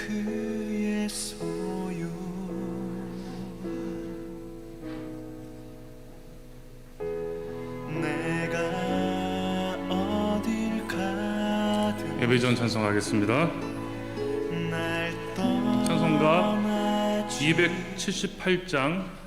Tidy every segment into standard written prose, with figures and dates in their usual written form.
그의 소유 내가 어딜 가든 예배전 찬송하겠습니다. 찬송가 278장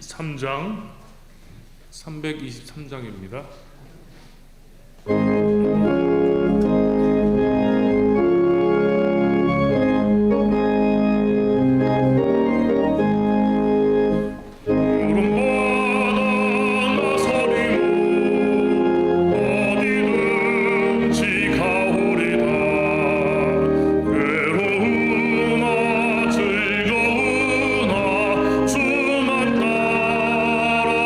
찬송가 323장입니다. 주만 따라가오리니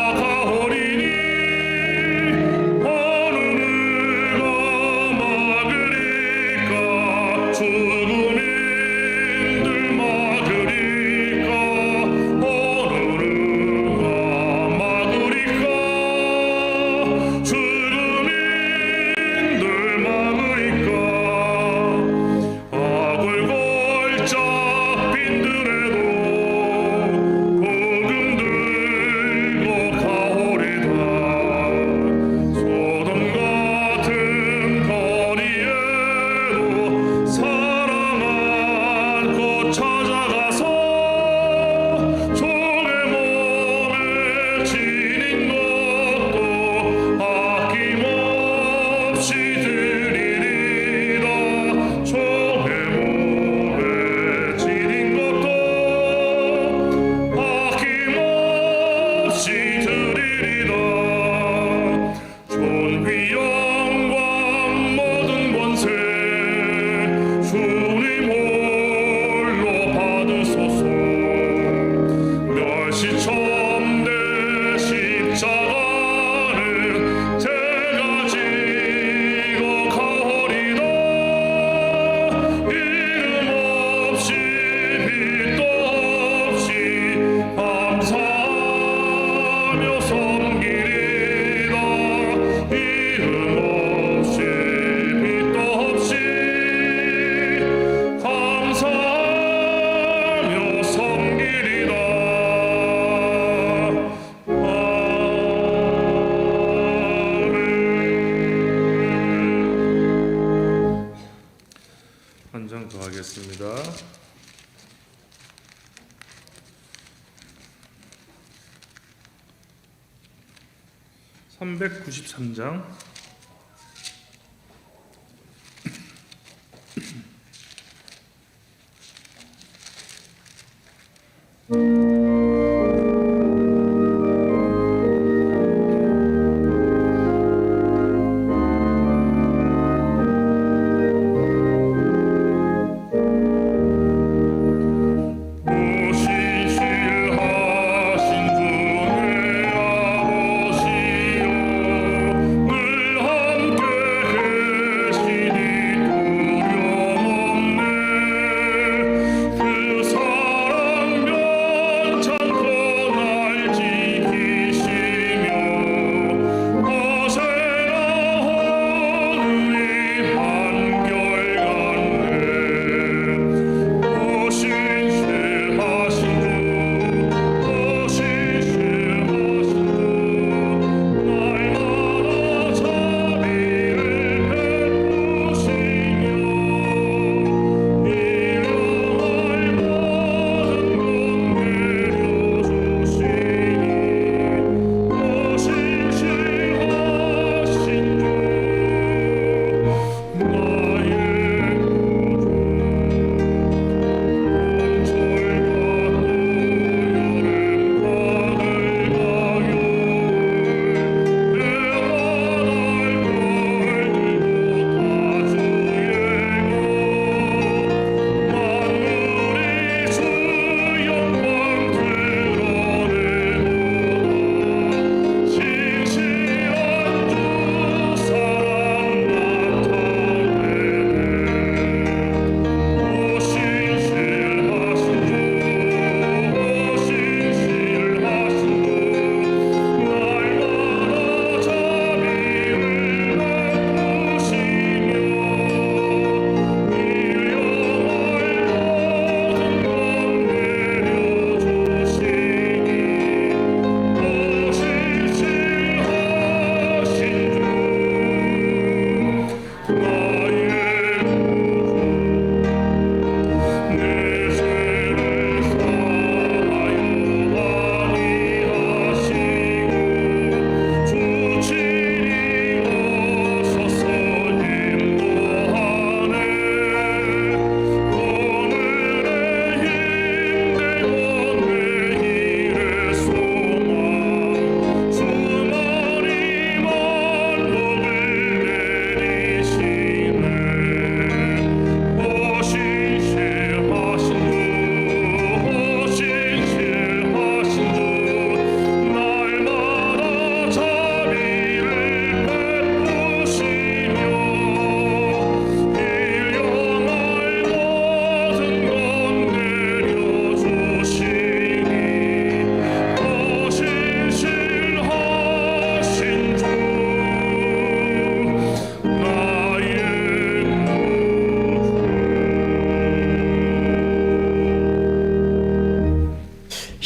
한 장 더 하겠습니다. 393장.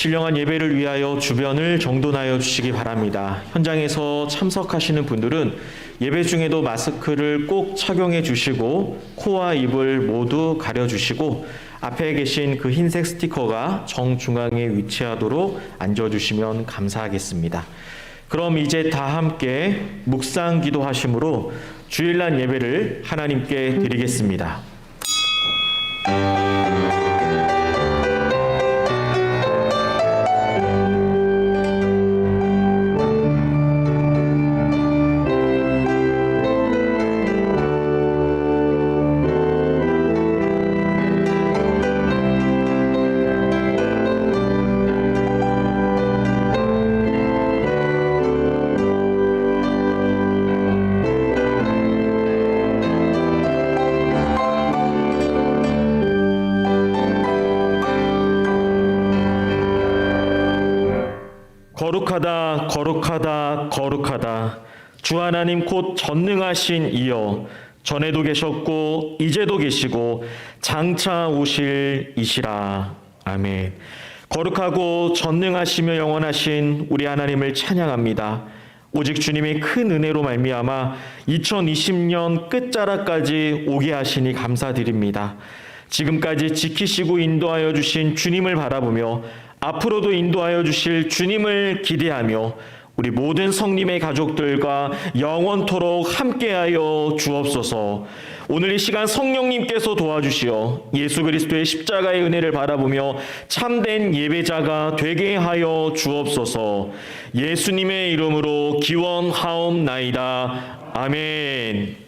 신령한 예배를 위하여 주변을 정돈하여 주시기 바랍니다. 현장에서 참석하시는 분들은 예배 중에도 마스크를 꼭 착용해 주시고 코와 입을 모두 가려 주시고 앞에 계신 그 흰색 스티커가 정중앙에 위치하도록 앉아 주시면 감사하겠습니다. 그럼 이제 다 함께 묵상 기도하심으로 주일날 예배를 하나님께 드리겠습니다. 거룩하다 거룩하다 거룩하다 주 하나님 곧 전능하신 이여 전에도 계셨고 이제도 계시고 장차 오실 이시라. 아멘. 거룩하고 전능하시며 영원하신 우리 하나님을 찬양합니다. 오직 주님의 큰 은혜로 말미암아 2020년 끝자락까지 오게 하시니 감사드립니다. 지금까지 지키시고 인도하여 주신 주님을 바라보며 앞으로도 인도하여 주실 주님을 기대하며 우리 모든 성님의 가족들과 영원토록 함께하여 주옵소서. 오늘 이 시간 성령님께서 도와주시어 예수 그리스도의 십자가의 은혜를 바라보며 참된 예배자가 되게 하여 주옵소서. 예수님의 이름으로 기원하옵나이다. 아멘.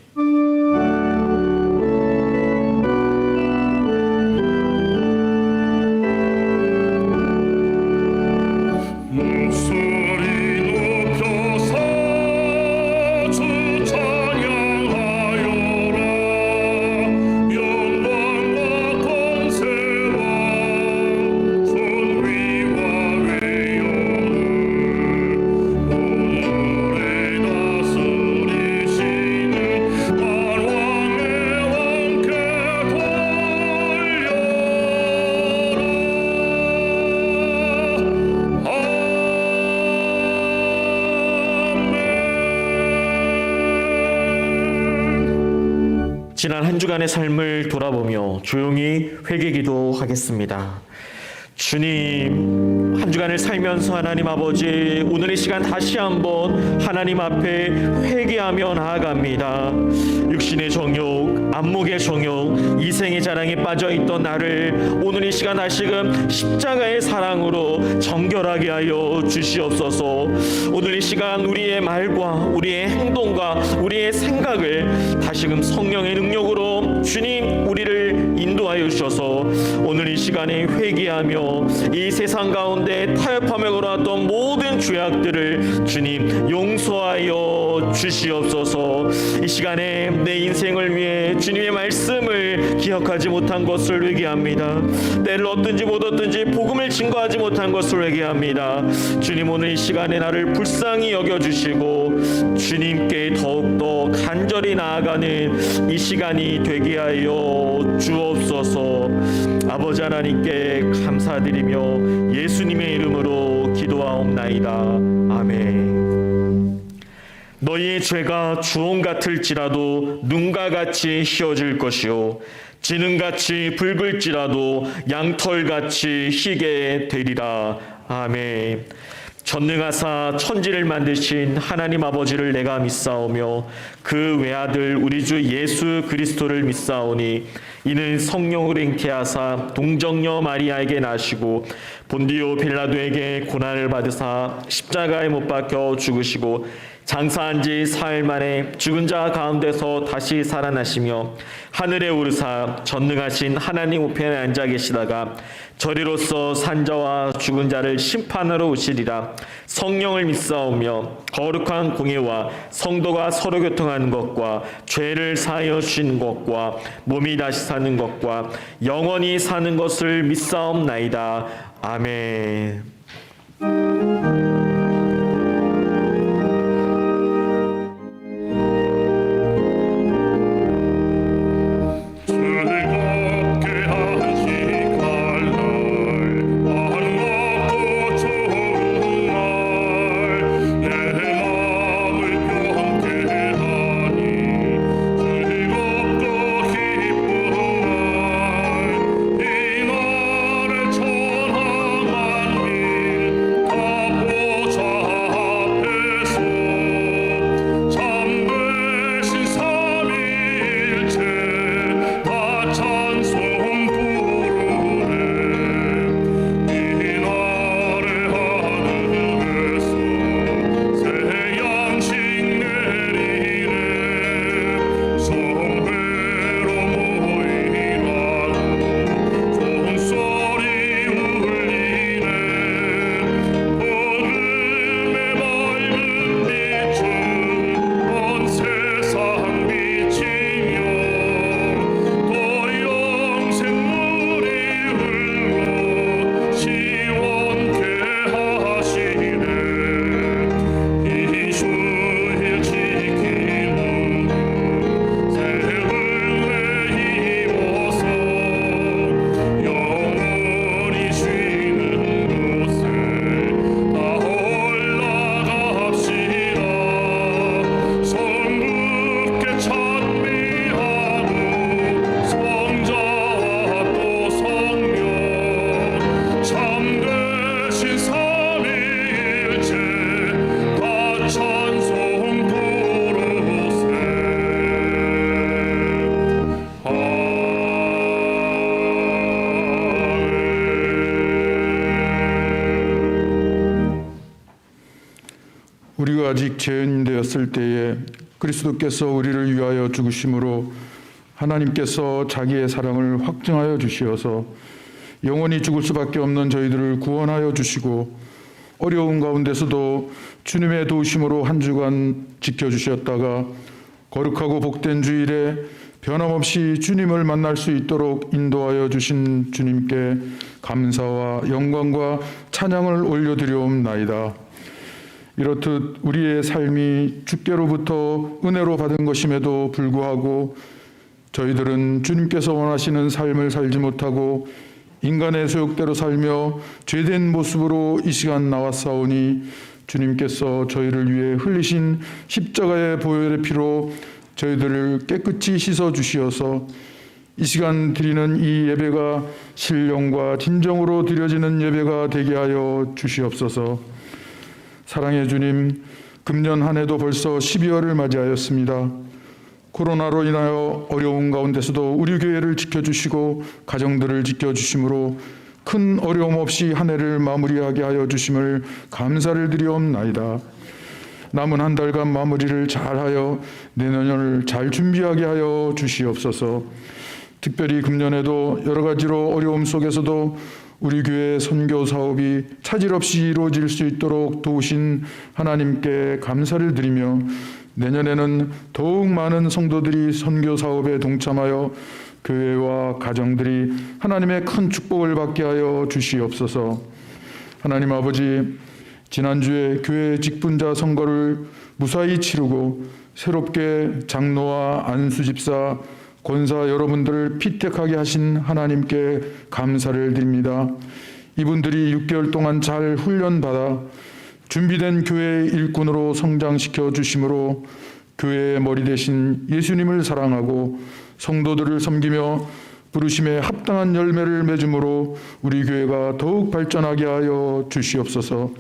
지난 한 주간의 삶을 돌아보며 조용히 회개기도 하겠습니다. 주님, 한 주간을 살면서 하나님 아버지, 오늘 이 시간 다시 한번 하나님 앞에 회개하며 나아갑니다. 육신의 정욕, 안목의 정욕, 이생의 자랑에 빠져있던 나를 오늘 이 시간 다시금 십자가의 사랑으로 정결하게 하여 주시옵소서. 오늘 이 시간 우리의 말과 우리의 행동과 우리의 생각을 다시금 성령의 능력으로 주님 우리를 인도하여 주셔서 오늘 이 시간에 회개하며 이 세상 가운데 타협하며 걸어왔던 모든 죄악들을 주님 용서하여 주시옵소서. 이 시간에 내 인생을 위해 주님의 말씀을 기억하지 못한 것을 회개합니다. 때를 얻든지 못 얻든지 복음을 증거하지 못한 것을 회개합니다. 주님, 오늘 이 시간에 나를 불쌍히 여겨주시고 주님께 더욱더 간절히 나아가는 이 시간이 되게 하여 주옵소서. 아버지 하나님께 감사드리며 예수님의 이름으로 기도하옵나이다. 아멘. 너희의 죄가 주홍 같을지라도 눈과 같이 희어질 것이요 지능같이 붉을지라도 양털같이 희게 되리라. 아멘. 전능하사 천지를 만드신 하나님 아버지를 내가 믿사오며 그 외아들 우리 주 예수 그리스도를 믿사오니 이는 성령으로 잉태하사 동정녀 마리아에게 나시고 본디오 빌라도에게 고난을 받으사 십자가에 못 박혀 죽으시고 장사한 지 사흘 만에 죽은 자 가운데서 다시 살아나시며 하늘에 오르사 전능하신 하나님 우편에 앉아 계시다가 저리로서 산자와 죽은 자를 심판하러 오시리라. 성령을 믿사오며 거룩한 공예와 성도가 서로 교통하는 것과 죄를 사하여 주시는 것과 몸이 다시 사는 것과 영원히 사는 것을 믿사옵나이다. 아멘. 우리가 아직 죄인 되었을 때에 그리스도께서 우리를 위하여 죽으심으로 하나님께서 자기의 사랑을 확증하여 주시어서 영원히 죽을 수밖에 없는 저희들을 구원하여 주시고 어려운 가운데서도 주님의 도우심으로 한 주간 지켜주셨다가 거룩하고 복된 주일에 변함없이 주님을 만날 수 있도록 인도하여 주신 주님께 감사와 영광과 찬양을 올려드리옵나이다. 이렇듯 우리의 삶이 주께로부터 은혜로 받은 것임에도 불구하고 저희들은 주님께서 원하시는 삶을 살지 못하고 인간의 소욕대로 살며 죄된 모습으로 이 시간 나왔사오니 주님께서 저희를 위해 흘리신 십자가의 보혈의 피로 저희들을 깨끗이 씻어 주시어서 이 시간 드리는 이 예배가 신령과 진정으로 드려지는 예배가 되게 하여 주시옵소서. 사랑의 주님, 금년 한 해도 벌써 12월을 맞이하였습니다. 코로나로 인하여 어려운 가운데서도 우리 교회를 지켜주시고 가정들을 지켜주심으로 큰 어려움 없이 한 해를 마무리하게 하여 주심을 감사를 드리옵나이다. 남은 한 달간 마무리를 잘하여 내년을 잘 준비하게 하여 주시옵소서. 특별히 금년에도 여러 가지로 어려움 속에서도 우리 교회 선교 사업이 차질 없이 이루어질 수 있도록 도우신 하나님께 감사를 드리며 내년에는 더욱 많은 성도들이 선교 사업에 동참하여 교회와 가정들이 하나님의 큰 축복을 받게 하여 주시옵소서. 하나님 아버지, 지난주에 교회 직분자 선거를 무사히 치르고 새롭게 장로와 안수집사, 권사 여러분들을 피택하게 하신 하나님께 감사를 드립니다. 이분들이 6개월 동안 잘 훈련받아 준비된 교회의 일꾼으로 성장시켜 주심으로 교회의 머리 대신 예수님을 사랑하고 성도들을 섬기며 부르심에 합당한 열매를 맺음으로 우리 교회가 더욱 발전하게 하여 주시옵소서.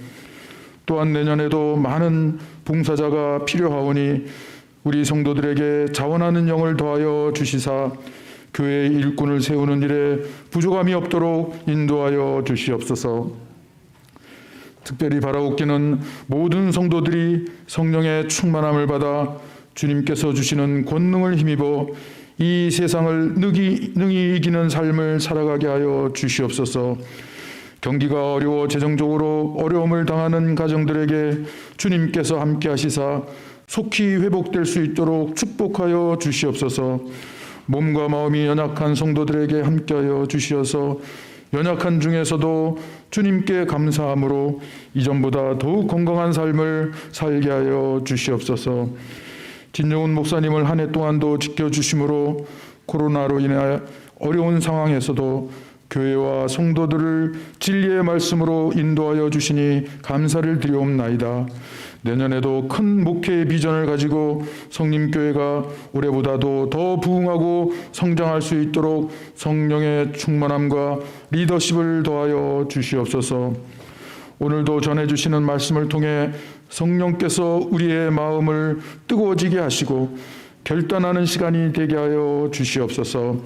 또한 내년에도 많은 봉사자가 필요하오니 우리 성도들에게 자원하는 영을 더하여 주시사 교회의 일꾼을 세우는 일에 부족함이 없도록 인도하여 주시옵소서. 특별히 바라옵기는 모든 성도들이 성령의 충만함을 받아 주님께서 주시는 권능을 힘입어 이 세상을 능히 이기는 삶을 살아가게 하여 주시옵소서. 경기가 어려워 재정적으로 어려움을 당하는 가정들에게 주님께서 함께 하시사 속히 회복될 수 있도록 축복하여 주시옵소서. 몸과 마음이 연약한 성도들에게 함께하여 주시어서 연약한 중에서도 주님께 감사함으로 이전보다 더욱 건강한 삶을 살게 하여 주시옵소서. 진정훈 목사님을 한 해 동안도 지켜주심으로 코로나로 인해 어려운 상황에서도 교회와 성도들을 진리의 말씀으로 인도하여 주시니 감사를 드리옵나이다. 내년에도 큰 목회의 비전을 가지고 성림교회가 올해보다도 더 부흥하고 성장할 수 있도록 성령의 충만함과 리더십을 더하여 주시옵소서. 오늘도 전해주시는 말씀을 통해 성령께서 우리의 마음을 뜨거워지게 하시고 결단하는 시간이 되게 하여 주시옵소서.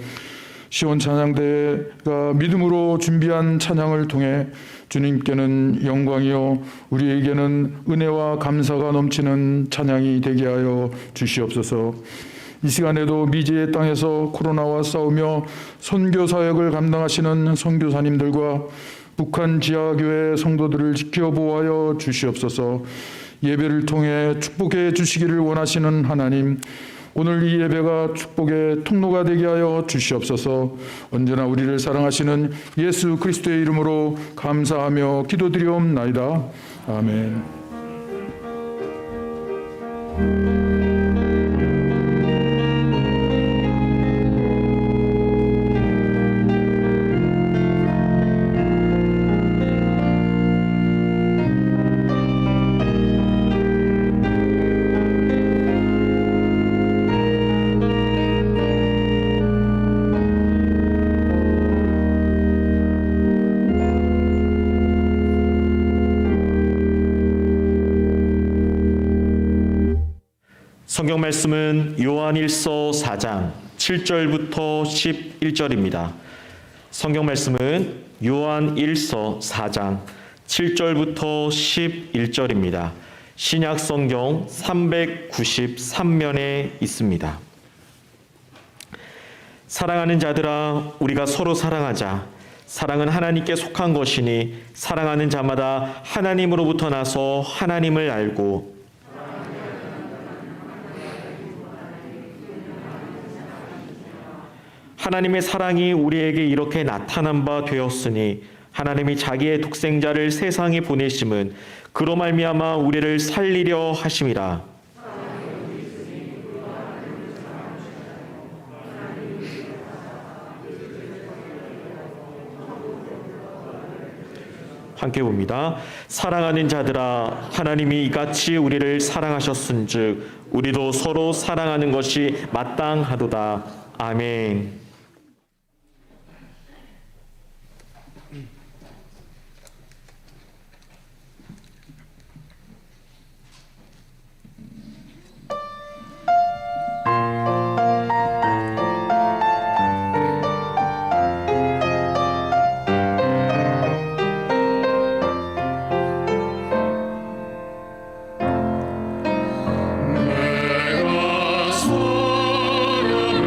시온 찬양대회가 믿음으로 준비한 찬양을 통해 주님께는 영광이요 우리에게는 은혜와 감사가 넘치는 찬양이 되게 하여 주시옵소서. 이 시간에도 미지의 땅에서 코로나와 싸우며 선교 사역을 감당하시는 선교사님들과 북한 지하교회 성도들을 지켜보호하여 주시옵소서. 예배를 통해 축복해 주시기를 원하시는 하나님, 오늘 이 예배가 축복의 통로가 되게 하여 주시옵소서. 언제나 우리를 사랑하시는 예수 그리스도의 이름으로 감사하며 기도드리옵나이다. 아멘. 성경 말씀은 요한일서 4장 7절부터 11절입니다. 성경 말씀은 요한일서 4장 7절부터 11절입니다. 신약 성경 393면에 있습니다. 사랑하는 자들아, 우리가 서로 사랑하자. 사랑은 하나님께 속한 것이니 사랑하는 자마다 하나님으로부터 나서 하나님을 알고 하나님의 사랑이 우리에게 이렇게 나타난 바 되었으니 하나님이 자기의 독생자를 세상에 보내심은 그로 말미암아 우리를 살리려 하심이라. 함께 봅니다. 사랑하는 자들아, 하나님이 이같이 우리를 사랑하셨은즉 우리도 서로 사랑하는 것이 마땅하도다. 아멘. 내가 사랑해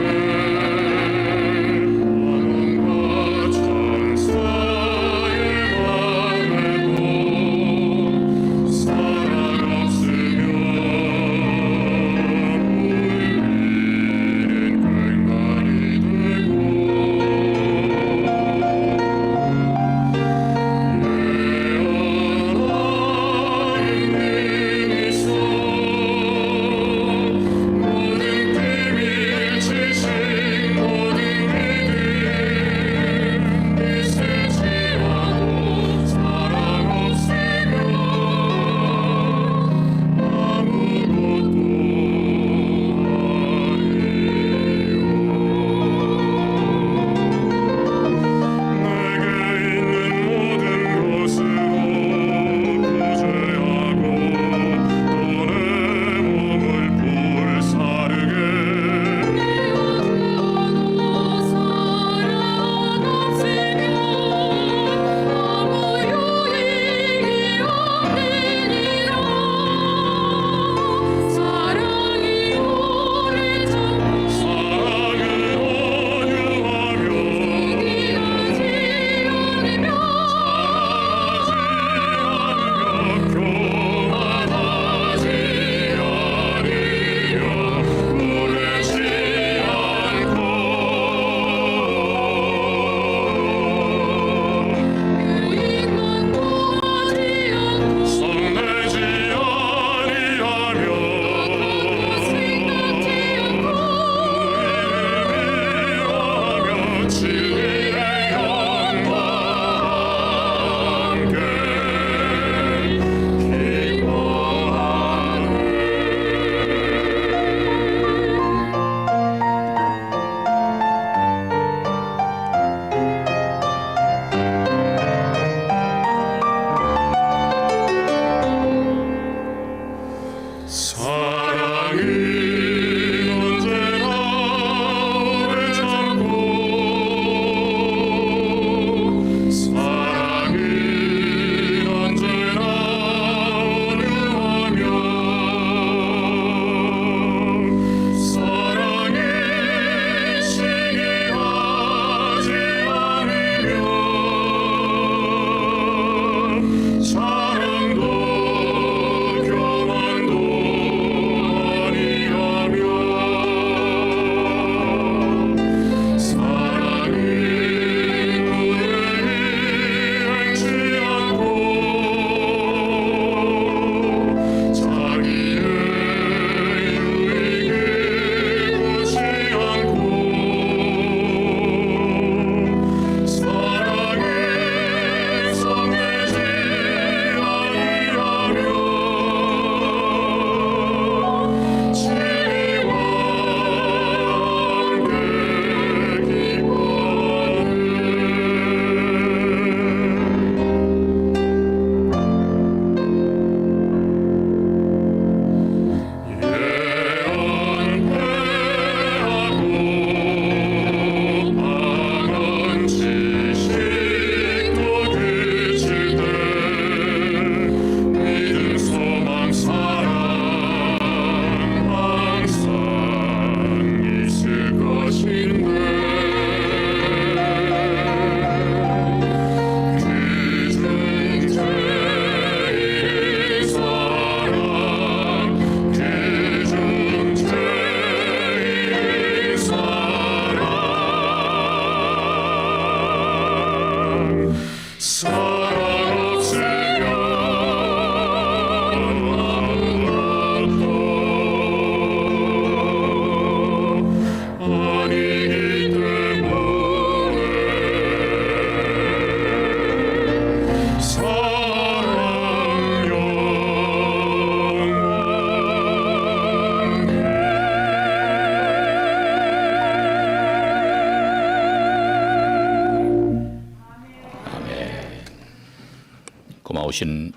오신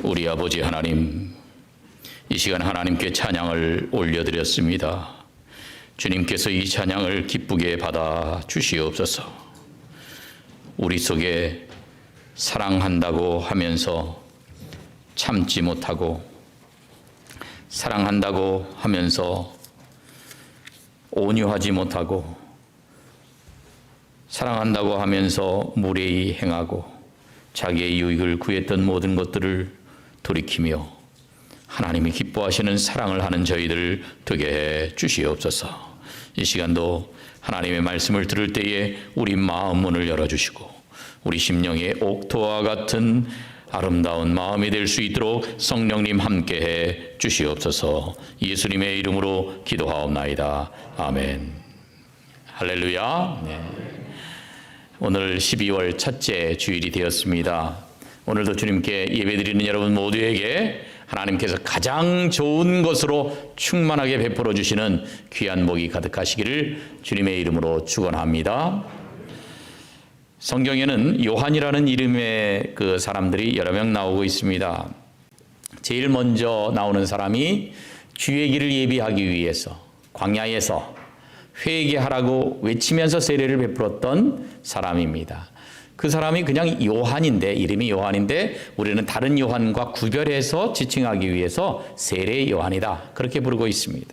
우리 아버지 하나님, 이 시간 하나님께 찬양을 올려드렸습니다. 주님께서 이 찬양을 기쁘게 받아 주시옵소서. 우리 속에 사랑한다고 하면서 참지 못하고, 사랑한다고 하면서 온유하지 못하고, 사랑한다고 하면서 무례히 행하고 자기의 유익을 구했던 모든 것들을 돌이키며 하나님이 기뻐하시는 사랑을 하는 저희들 되게 해 주시옵소서. 이 시간도 하나님의 말씀을 들을 때에 우리 마음 문을 열어주시고 우리 심령의 옥토와 같은 아름다운 마음이 될 수 있도록 성령님 함께해 주시옵소서. 예수님의 이름으로 기도하옵나이다. 아멘. 할렐루야. 네. 오늘 12월 첫째 주일이 되었습니다. 오늘도 주님께 예배드리는 여러분 모두에게 하나님께서 가장 좋은 것으로 충만하게 베풀어 주시는 귀한 복이 가득하시기를 주님의 이름으로 축원합니다. 성경에는 요한이라는 이름의 그 사람들이 여러 명 나오고 있습니다. 제일 먼저 나오는 사람이 주의 길을 예비하기 위해서 광야에서 회개하라고 외치면서 세례를 베풀었던 사람입니다. 그 사람이 그냥 요한인데, 이름이 요한인데 우리는 다른 요한과 구별해서 지칭하기 위해서 세례 요한이다 그렇게 부르고 있습니다.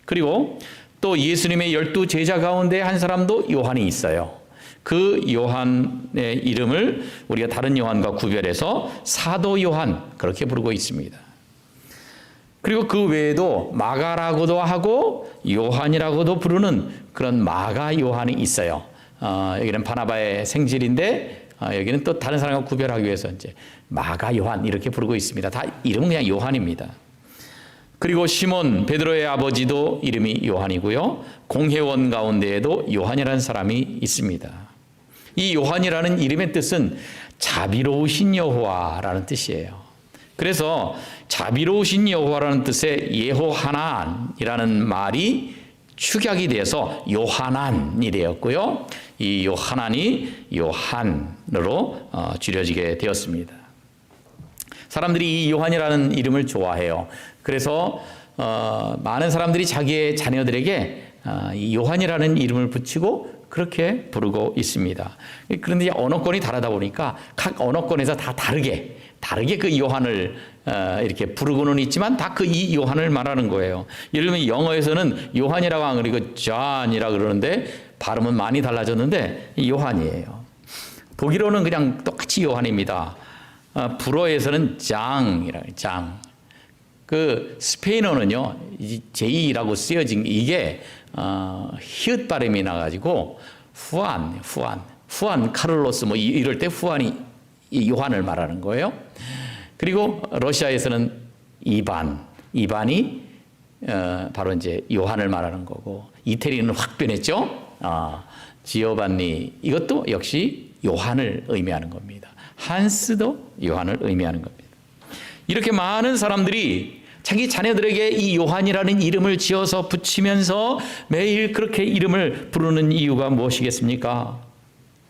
그리고 또 예수님의 12 제자 가운데 한 사람도 요한이 있어요. 그 요한의 이름을 우리가 다른 요한과 구별해서 사도 요한 그렇게 부르고 있습니다. 그리고 그 외에도 마가라고도 하고 요한이라고도 부르는 그런 마가 요한이 있어요. 여기는 바나바의 생질인데 여기는 또 다른 사람과 구별하기 위해서 이제 마가 요한 이렇게 부르고 있습니다. 다 이름은 그냥 요한입니다. 그리고 시몬 베드로의 아버지도 이름이 요한이고요. 공회원 가운데에도 요한이라는 사람이 있습니다. 이 요한이라는 이름의 뜻은 자비로우신 여호와라는 뜻이에요. 그래서 자비로우신 여호와라는 뜻의 예호하난이라는 말이 축약이 돼서 요하난이 되었고요. 이 요하난이 요한으로 줄여지게 되었습니다. 사람들이 이 요한이라는 이름을 좋아해요. 그래서 많은 사람들이 자기의 자녀들에게 이 요한이라는 이름을 붙이고 그렇게 부르고 있습니다. 그런데 언어권이 다르다 보니까 각 언어권에서 다 다르게 그 요한을 이렇게 부르고는 있지만 다 그 이 요한을 말하는 거예요. 예를 들면 영어에서는 요한이라고 안 그러고 존이라고 그러는데 발음은 많이 달라졌는데 요한이에요. 독일어는 그냥 똑같이 요한입니다. 불어에서는 장이라고 해요. 장. 그 스페인어는요 J라고 쓰여진 이게 히읗 발음이 나가지고 후안 카를로스 뭐 이럴 때 후안이 이 요한을 말하는 거예요. 그리고 러시아에서는 이반이 바로 이제 요한을 말하는 거고, 이태리는 확 변했죠. 지오반니 이것도 역시 요한을 의미하는 겁니다. 한스도 요한을 의미하는 겁니다. 이렇게 많은 사람들이 자기 자녀들에게 이 요한이라는 이름을 지어서 붙이면서 매일 그렇게 이름을 부르는 이유가 무엇이겠습니까?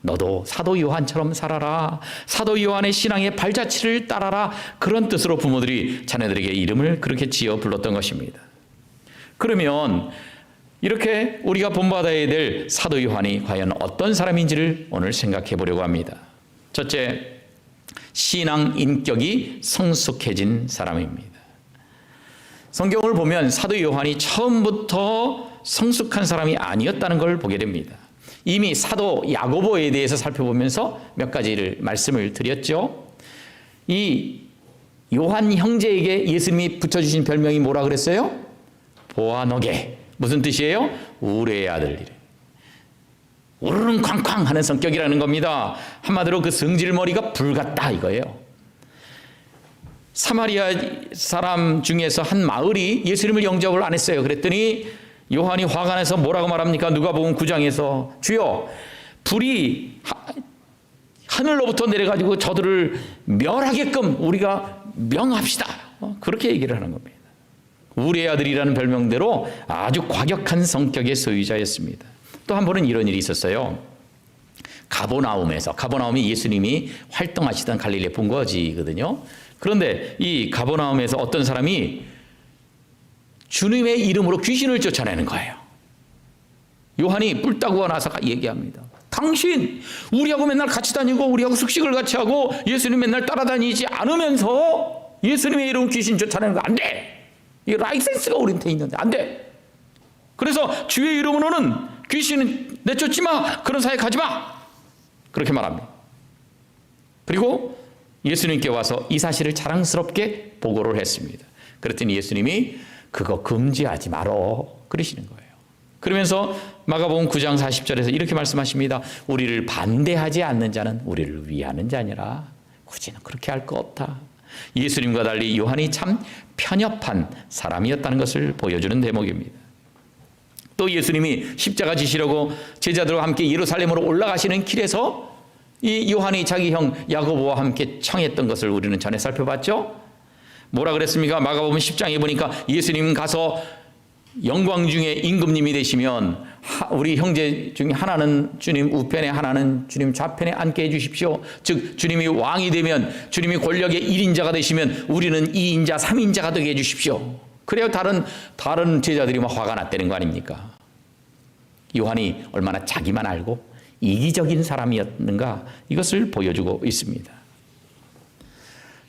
너도 사도 요한처럼 살아라. 사도 요한의 신앙의 발자취를 따라라. 그런 뜻으로 부모들이 자녀들에게 이름을 그렇게 지어 불렀던 것입니다. 그러면 이렇게 우리가 본받아야 될 사도 요한이 과연 어떤 사람인지를 오늘 생각해 보려고 합니다. 첫째, 신앙 인격이 성숙해진 사람입니다. 성경을 보면 사도 요한이 처음부터 성숙한 사람이 아니었다는 걸 보게 됩니다. 이미 사도 야고보에 대해서 살펴보면서 몇 가지를 말씀을 드렸죠. 이 요한 형제에게 예수님이 붙여주신 별명이 뭐라 그랬어요? 보아너게. 무슨 뜻이에요? 우레의 아들. 우르릉 쾅쾅 하는 성격이라는 겁니다. 한마디로 그 성질머리가 불 같다 이거예요. 사마리아 사람 중에서 한 마을이 예수님을 영접을 안 했어요. 그랬더니 요한이 화가 나서 뭐라고 말합니까? 누가복음 9장에서 주여 불이 하늘로부터 내려가지고 저들을 멸하게끔 우리가 명합시다. 그렇게 얘기를 하는 겁니다. 우리의 아들이라는 별명대로 아주 과격한 성격의 소유자였습니다. 또 한 번은 이런 일이 있었어요. 가버나움이 예수님이 활동하시던 갈릴리 본거지거든요. 그런데 이 가버나움에서 어떤 사람이 주님의 이름으로 귀신을 쫓아내는 거예요. 요한이 뿔 따고 나서 얘기합니다. 당신 우리하고 맨날 같이 다니고 우리하고 숙식을 같이 하고 예수님 맨날 따라다니지 않으면서 예수님의 이름 귀신 쫓아내는 거 안 돼. 이 라이센스가 우리한테 있는데 안 돼. 그래서 주의 이름으로는 귀신은 내쫓지 마. 그런 사회 가지 마. 그렇게 말합니다. 그리고 예수님께 와서 이 사실을 자랑스럽게 보고를 했습니다. 그랬더니 예수님이 그거 금지하지 말어 그러시는 거예요. 그러면서 마가복음 9장 40절에서 이렇게 말씀하십니다. 우리를 반대하지 않는 자는 우리를 위하는 자니라. 굳이 그렇게 할 거 없다. 예수님과 달리 요한이 참 편협한 사람이었다는 것을 보여주는 대목입니다. 또 예수님이 십자가 지시려고 제자들과 함께 예루살렘으로 올라가시는 길에서 이 요한이 자기 형 야고보와 함께 청했던 것을 우리는 전에 살펴봤죠. 뭐라 그랬습니까? 마가복음 10장에 보니까 예수님 가서 영광 중에 임금님이 되시면 우리 형제 중에 하나는 주님 우편에 하나는 주님 좌편에 앉게 해주십시오. 즉 주님이 왕이 되면 주님이 권력의 1인자가 되시면 우리는 2인자 3인자가 되게 해주십시오. 그래야 다른 제자들이 막 화가 났다는 거 아닙니까? 요한이 얼마나 자기만 알고 이기적인 사람이었는가 이것을 보여주고 있습니다.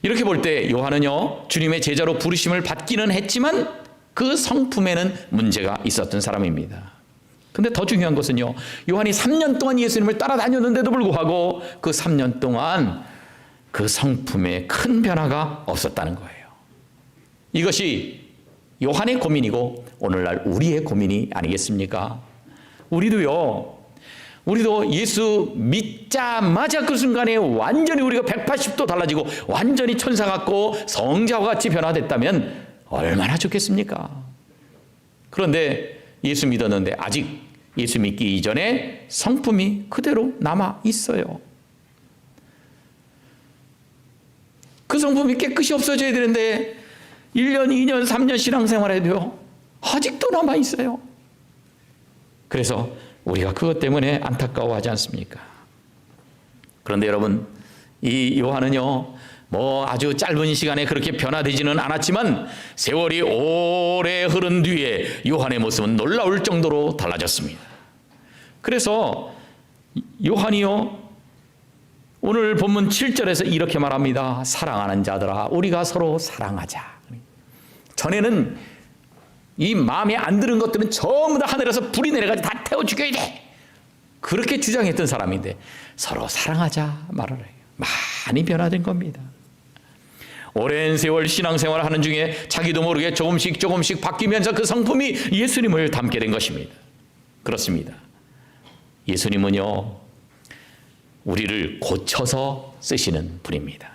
이렇게 볼 때 요한은요 주님의 제자로 부르심을 받기는 했지만 그 성품에는 문제가 있었던 사람입니다. 근데 더 중요한 것은요 요한이 3년 동안 예수님을 따라다녔는데도 불구하고 그 3년 동안 그 성품에 큰 변화가 없었다는 거예요. 이것이 요한의 고민이고 오늘날 우리의 고민이 아니겠습니까? 우리도 예수 믿자마자 그 순간에 완전히 우리가 180도 달라지고 완전히 천사 같고 성자와 같이 변화됐다면 얼마나 좋겠습니까? 그런데 예수 믿었는데 아직 예수 믿기 이전에 성품이 그대로 남아 있어요. 그 성품이 깨끗이 없어져야 되는데 1년, 2년, 3년 신앙생활해도요 아직도 남아 있어요. 그래서 우리가 그것 때문에 안타까워하지 않습니까? 그런데 여러분 이 요한은요 뭐 아주 짧은 시간에 그렇게 변화되지는 않았지만 세월이 오래 흐른 뒤에 요한의 모습은 놀라울 정도로 달라졌습니다. 그래서 요한이요 오늘 본문 7절에서 이렇게 말합니다. 사랑하는 자들아 우리가 서로 사랑하자. 전에는 이 마음에 안 드는 것들은 전부 다 하늘에서 불이 내려가지고 다 태워 죽여야 돼. 그렇게 주장했던 사람인데 서로 사랑하자 말을 해요. 많이 변화된 겁니다. 오랜 세월 신앙생활을 하는 중에 자기도 모르게 조금씩 바뀌면서 그 성품이 예수님을 닮게 된 것입니다. 그렇습니다. 예수님은요 우리를 고쳐서 쓰시는 분입니다.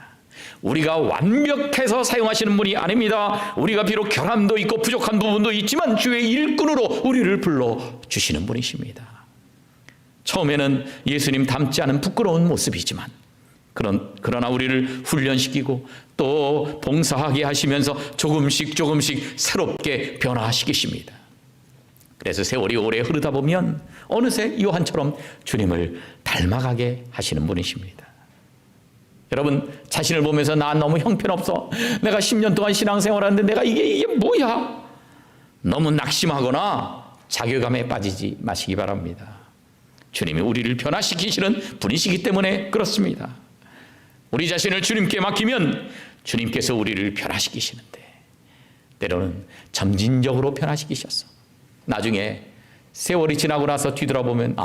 우리가 완벽해서 사용하시는 분이 아닙니다. 우리가 비록 결함도 있고 부족한 부분도 있지만 주의 일꾼으로 우리를 불러주시는 분이십니다. 처음에는 예수님 닮지 않은 부끄러운 모습이지만 그러나 우리를 훈련시키고 또 봉사하게 하시면서 조금씩 새롭게 변화시키십니다. 그래서 세월이 오래 흐르다 보면 어느새 요한처럼 주님을 닮아가게 하시는 분이십니다. 여러분 자신을 보면서 나 너무 형편없어. 내가 10년 동안 신앙생활하는데 내가 이게 뭐야? 너무 낙심하거나 자괴감에 빠지지 마시기 바랍니다. 주님이 우리를 변화시키시는 분이시기 때문에 그렇습니다. 우리 자신을 주님께 맡기면 주님께서 우리를 변화시키시는데 때로는 점진적으로 변화시키셨어. 나중에 세월이 지나고 나서 뒤돌아보면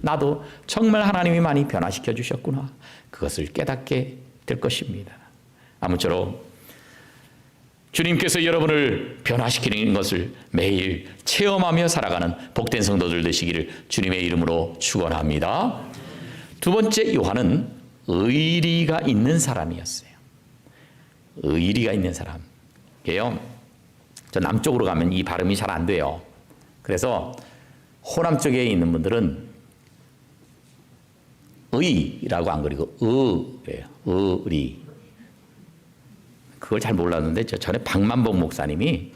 나도 정말 하나님이 많이 변화시켜 주셨구나. 그것을 깨닫게 될 것입니다. 아무쪼록 주님께서 여러분을 변화시키는 것을 매일 체험하며 살아가는 복된 성도들 되시기를 주님의 이름으로 축원합니다. 두 번째 요한은 의리가 있는 사람이었어요. 의리가 있는 사람. 이게요. 저 남쪽으로 가면 이 발음이 잘 안 돼요. 그래서 호남 쪽에 있는 분들은 의라고 안 그리고 의래요. 의리. 그걸 잘 몰랐는데 전에 박만복 목사님이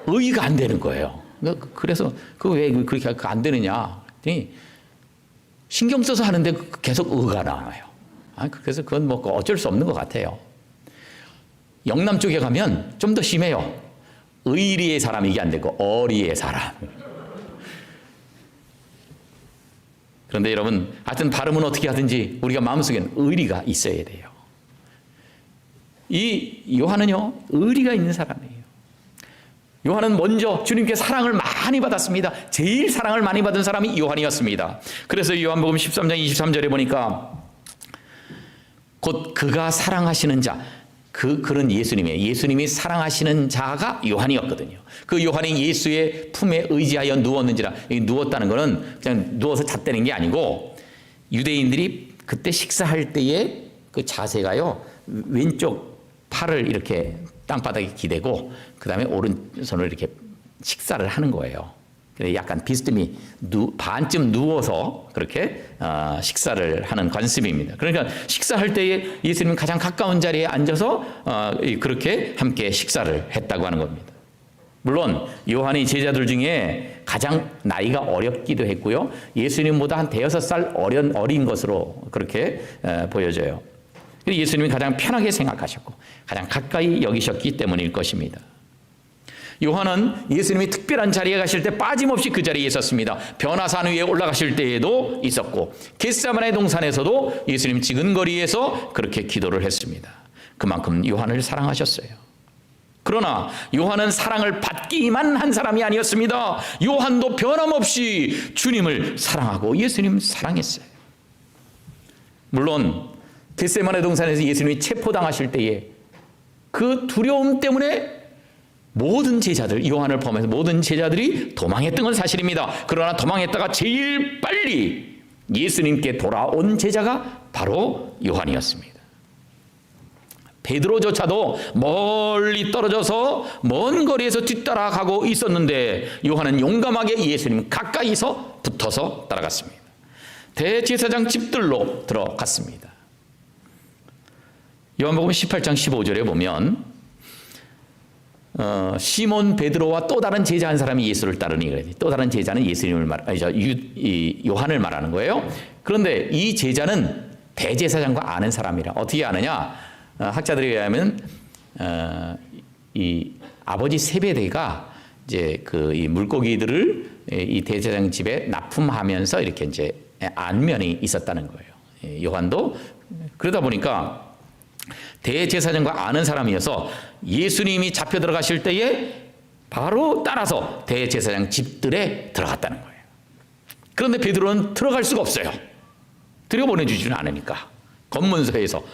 의가 안 되는 거예요. 그래서 그 왜 그렇게 안 되느냐? 신경 써서 하는데 계속 의가 나와요. 그래서 그건 뭐 어쩔 수 없는 것 같아요. 영남 쪽에 가면 좀 더 심해요. 의리의 사람 이게 안 되고 어리의 사람. 그런데 여러분, 하여튼 발음은 어떻게 하든지 우리가 마음속에는 의리가 있어야 돼요. 이 요한은요, 의리가 있는 사람이에요. 요한은 먼저 주님께 사랑을 많이 받았습니다. 제일 사랑을 많이 받은 사람이 요한이었습니다. 그래서 요한복음 13장 23절에 보니까 곧 그가 사랑하시는 자, 그런 예수님이에요. 예수님이 사랑하시는 자가 요한이었거든요. 그 요한이 예수의 품에 의지하여 누웠는지라. 누웠다는 거는 그냥 누워서 잤다는 게 아니고, 유대인들이 그때 식사할 때의 그 자세가요, 왼쪽 팔을 이렇게 땅바닥에 기대고 그 다음에 오른손을 이렇게 식사를 하는 거예요. 약간 비스듬히 반쯤 누워서 그렇게 식사를 하는 관습입니다. 그러니까 식사할 때에 예수님은 가장 가까운 자리에 앉아서 그렇게 함께 식사를 했다고 하는 겁니다. 물론 요한이 제자들 중에 가장 나이가 어렸기도 했고요. 예수님보다 한 5살 어린 것으로 그렇게 보여져요. 예수님이 가장 편하게 생각하셨고 가장 가까이 여기셨기 때문일 것입니다. 요한은 예수님이 특별한 자리에 가실 때 빠짐없이 그 자리에 있었습니다. 변화산 위에 올라가실 때에도 있었고, 겟세마네 동산에서도 예수님 지근거리에서 그렇게 기도를 했습니다. 그만큼 요한을 사랑하셨어요. 그러나 요한은 사랑을 받기만 한 사람이 아니었습니다. 요한도 변함없이 주님을 사랑하고 예수님 사랑했어요. 물론 겟세마네 동산에서 예수님이 체포당하실 때에 그 두려움 때문에 모든 제자들, 요한을 포함해서 모든 제자들이 도망했던 건 사실입니다. 그러나 도망했다가 제일 빨리 예수님께 돌아온 제자가 바로 요한이었습니다. 베드로조차도 멀리 떨어져서 먼 거리에서 뒤따라가고 있었는데 요한은 용감하게 예수님 가까이서 붙어서 따라갔습니다. 대제사장 집들로 들어갔습니다. 요한복음 18장 15절에 보면 시몬 베드로와 또 다른 제자 한 사람이 예수를 따르니, 그래요. 또 다른 제자는 예수님을 요한을 말하는 거예요. 그런데 이 제자는 대제사장과 아는 사람이라. 어떻게 아느냐? 학자들에 의하면 이 아버지 세베대가 이제 이 물고기들을 이 대제사장 집에 납품하면서 이렇게 이제 안면이 있었다는 거예요. 요한도 그러다 보니까 대제사장과 아는 사람이어서 예수님이 잡혀 들어가실 때에 바로 따라서 대제사장 집들에 들어갔다는 거예요. 그런데 베드로는 들어갈 수가 없어요. 들여보내주지는 않으니까, 검문소에서.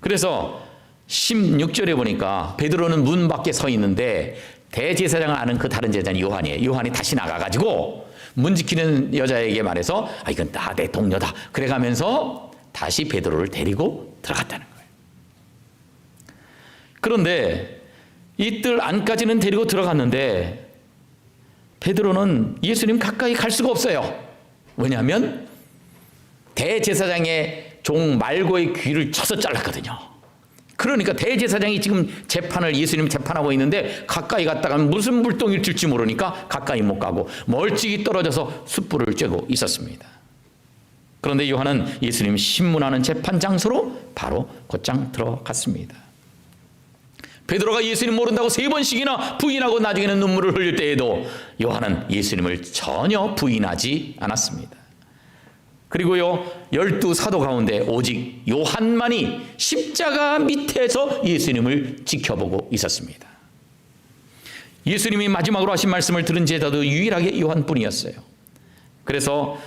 그래서 16절에 보니까 베드로는 문 밖에 서 있는데 대제사장을 아는 그 다른 제자는 요한이에요. 요한이 다시 나가가지고 문 지키는 여자에게 말해서 이건 내 동료다 그래가면서 다시 베드로를 데리고 들어갔다는 거예요. 그런데 이 뜰 안까지는 데리고 들어갔는데 베드로는 예수님 가까이 갈 수가 없어요. 왜냐하면 대제사장의 종 말고의 귀를 쳐서 잘랐거든요. 그러니까 대제사장이 지금 예수님 재판하고 있는데 가까이 갔다가 무슨 물동이를 튈지 모르니까 가까이 못 가고 멀찍이 떨어져서 숯불을 쬐고 있었습니다. 그런데 요한은 예수님 신문하는 재판 장소로 바로 곧장 들어갔습니다. 베드로가 예수님 모른다고 3번씩이나 부인하고 나중에는 눈물을 흘릴 때에도 요한은 예수님을 전혀 부인하지 않았습니다. 그리고요, 12사도 가운데 오직 요한만이 십자가 밑에서 예수님을 지켜보고 있었습니다. 예수님이 마지막으로 하신 말씀을 들은 제자도 유일하게 요한뿐이었어요. 그래서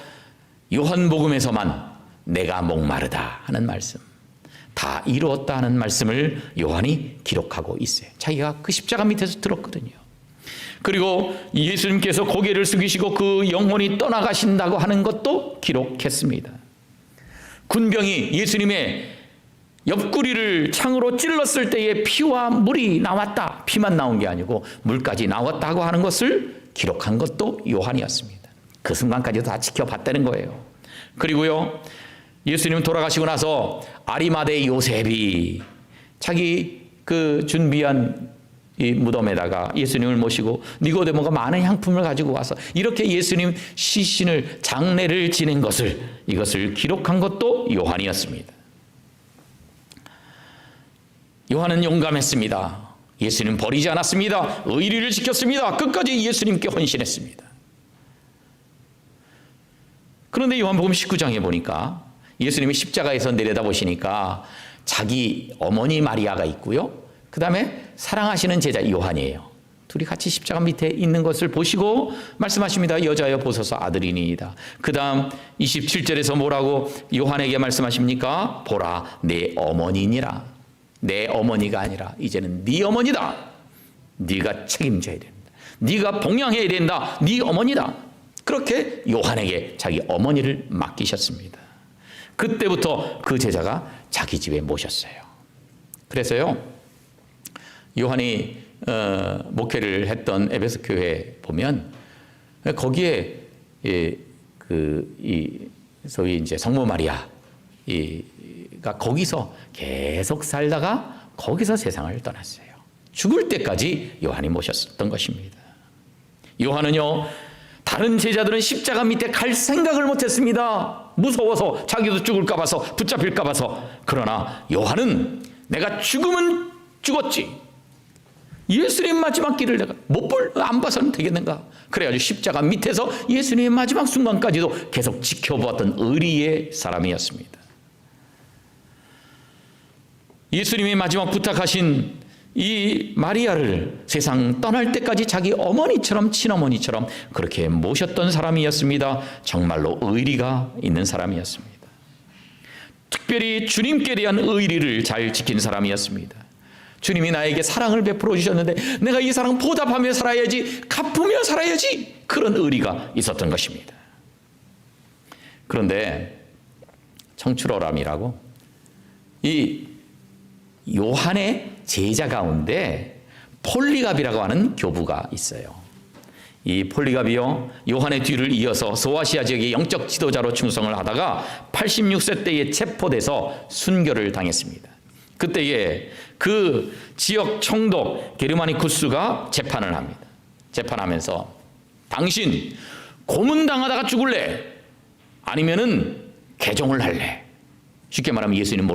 요한복음에서만 내가 목마르다 하는 말씀, 다 이루었다 하는 말씀을 요한이 기록하고 있어요. 자기가 그 십자가 밑에서 들었거든요. 그리고 예수님께서 고개를 숙이시고 그 영혼이 떠나가신다고 하는 것도 기록했습니다. 군병이 예수님의 옆구리를 창으로 찔렀을 때에 피와 물이 나왔다. 피만 나온 게 아니고 물까지 나왔다고 하는 것을 기록한 것도 요한이었습니다. 그 순간까지도 다 지켜봤다는 거예요. 그리고요, 예수님 돌아가시고 나서 아리마대 요셉이 자기 그 준비한 이 무덤에다가 예수님을 모시고 니고데모가 많은 향품을 가지고 와서 이렇게 예수님 시신을 장례를 지낸 것을 이것을 기록한 것도 요한이었습니다. 요한은 용감했습니다. 예수님 버리지 않았습니다. 의리를 지켰습니다. 끝까지 예수님께 헌신했습니다. 그런데 요한복음 19장에 보니까 예수님이 십자가에서 내려다보시니까 자기 어머니 마리아가 있고요. 그 다음에 사랑하시는 제자 요한이에요. 둘이 같이 십자가 밑에 있는 것을 보시고 말씀하십니다. 여자여 보소서 아들이니이다. 그 다음 27절에서 뭐라고 요한에게 말씀하십니까? 보라 내 어머니니라. 내 어머니가 아니라 이제는 네 어머니다. 네가 책임져야 된다. 네가 봉양해야 된다. 네 어머니다. 그렇게 요한에게 자기 어머니를 맡기셨습니다. 그때부터 그 제자가 자기 집에 모셨어요. 그래서요 요한이 목회를 했던 에베소 교회 보면 거기에 소위 이제 성모 마리아가 거기서 계속 살다가 거기서 세상을 떠났어요. 죽을 때까지 요한이 모셨던 것입니다. 요한은요 다른 제자들은 십자가 밑에 갈 생각을 못했습니다. 무서워서 자기도 죽을까 봐서 붙잡힐까 봐서. 그러나 요한은 내가 죽으면 죽었지 예수님 마지막 길을 내가 안 봐서는 되겠는가. 그래가지고 십자가 밑에서 예수님의 마지막 순간까지도 계속 지켜보았던 의리의 사람이었습니다. 예수님이 마지막 부탁하신 이 마리아를 세상 떠날 때까지 자기 어머니처럼 친어머니처럼 그렇게 모셨던 사람이었습니다. 정말로 의리가 있는 사람이었습니다. 특별히 주님께 대한 의리를 잘 지킨 사람이었습니다. 주님이 나에게 사랑을 베풀어 주셨는데 내가 이 사랑 보답하며 살아야지, 갚으며 살아야지, 그런 의리가 있었던 것입니다. 그런데 청출어람이라고 이 요한의 제자 가운데 폴리갑이라고 하는 교부가 있어요. 이 폴리갑이요 요한의 뒤를 이어서 소아시아 지역의 영적 지도자로 충성을 하다가 86세 때에 체포돼서 순교를 당했습니다. 그때에 그 지역 총독 게르마니쿠스가 재판을 합니다. 재판하면서 당신 고문당하다가 죽을래? 아니면은 개종을 할래? 쉽게 말하면 예수님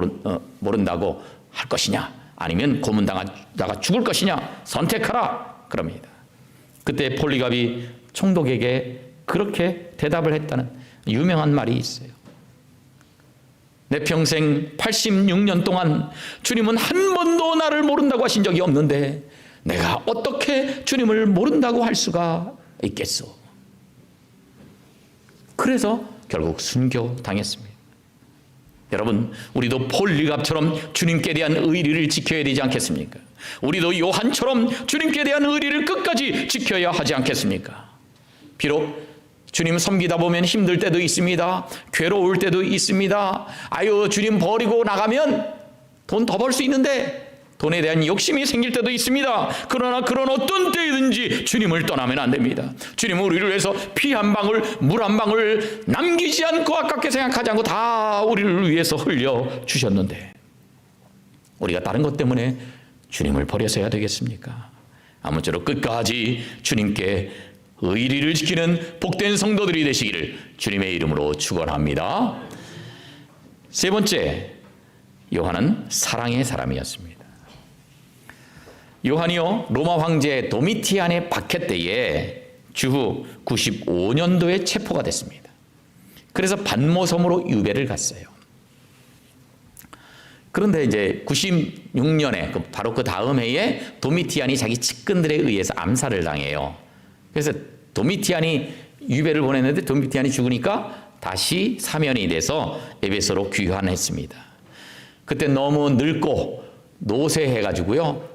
모른다고 할 것이냐? 아니면 고문당하다가 죽을 것이냐? 선택하라. 그럽니다. 그때 폴리갑이 총독에게 그렇게 대답을 했다는 유명한 말이 있어요. 내 평생 86년 동안 주님은 한 번도 나를 모른다고 하신 적이 없는데 내가 어떻게 주님을 모른다고 할 수가 있겠소? 그래서 결국 순교당했습니다. 여러분, 우리도 폴리갑처럼 주님께 대한 의리를 지켜야 되지 않겠습니까? 우리도 요한처럼 주님께 대한 의리를 끝까지 지켜야 하지 않겠습니까? 비록 주님 섬기다 보면 힘들 때도 있습니다. 괴로울 때도 있습니다. 아유, 주님 버리고 나가면 돈 더 벌 수 있는데 돈에 대한 욕심이 생길 때도 있습니다. 그러나 그런 어떤 때든지 주님을 떠나면 안 됩니다. 주님은 우리를 위해서 피 한 방울, 물 한 방울 남기지 않고 아깝게 생각하지 않고 다 우리를 위해서 흘려주셨는데 우리가 다른 것 때문에 주님을 버려서야 되겠습니까? 아무쪼록 끝까지 주님께 의리를 지키는 복된 성도들이 되시기를 주님의 이름으로 축원합니다. 세 번째, 요한은 사랑의 사람이었습니다. 요한이요 로마 황제 도미티안의 박해 때에 주후 95년도에 체포가 됐습니다. 그래서 반모섬으로 유배를 갔어요. 그런데 이제 96년에 바로 그 다음 해에 도미티안이 자기 측근들에 의해서 암살을 당해요. 그래서 도미티안이 유배를 보냈는데 도미티안이 죽으니까 다시 사면이 돼서 에베소로 귀환했습니다. 그때 너무 늙고 노쇠해가지고요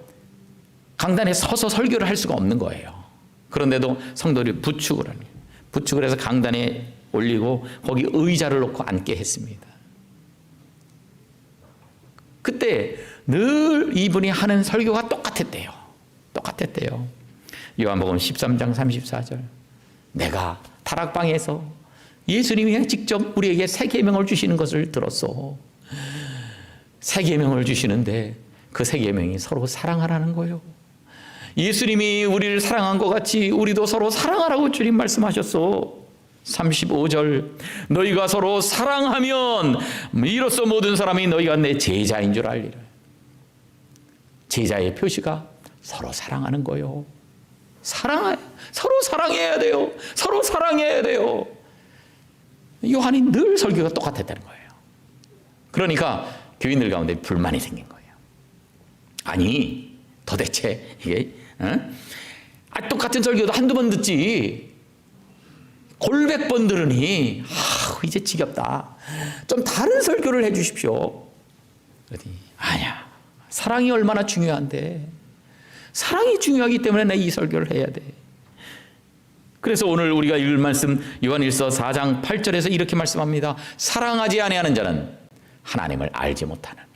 강단에 서서 설교를 할 수가 없는 거예요. 그런데도 성도들이 부축을 합니다. 부축을 해서 강단에 올리고 거기 의자를 놓고 앉게 했습니다. 그때 늘 이분이 하는 설교가 똑같았대요. 요한복음 13장 34절. 내가 다락방에서 예수님이 직접 우리에게 새 계명을 주시는 것을 들었어. 새 계명을 주시는데 그 새 계명이 서로 사랑하라는 거예요. 예수님이 우리를 사랑한 것 같이 우리도 서로 사랑하라고 주님 말씀하셨어. 35절 너희가 서로 사랑하면 이로써 모든 사람이 너희가 내 제자인 줄 알리라. 제자의 표시가 서로 사랑하는 거요. 서로 사랑해야 돼요. 서로 사랑해야 돼요. 요한이 늘 설교가 똑같았다는 거예요. 그러니까 교인들 가운데 불만이 생긴 거예요. 아니 도대체 이게 똑같은 설교도 한두 번 듣지 골백 번 들으니 이제 지겹다. 좀 다른 설교를 해 주십시오. 그랬더니 아니야. 사랑이 얼마나 중요한데. 사랑이 중요하기 때문에 내 이 설교를 해야 돼. 그래서 오늘 우리가 읽을 말씀 요한일서 4장 8절에서 이렇게 말씀합니다. 사랑하지 아니하는 자는 하나님을 알지 못하느니.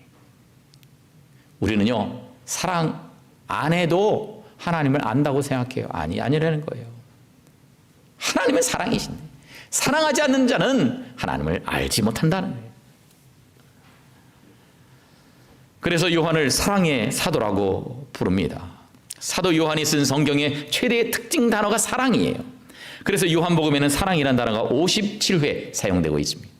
우리는요 사랑 안 해도 하나님을 안다고 생각해요. 아니라는 거예요. 하나님은 사랑이신데 사랑하지 않는 자는 하나님을 알지 못한다는 거예요. 그래서 요한을 사랑의 사도라고 부릅니다. 사도 요한이 쓴 성경의 최대의 특징 단어가 사랑이에요. 그래서 요한복음에는 사랑이라는 단어가 57회 사용되고 있습니다.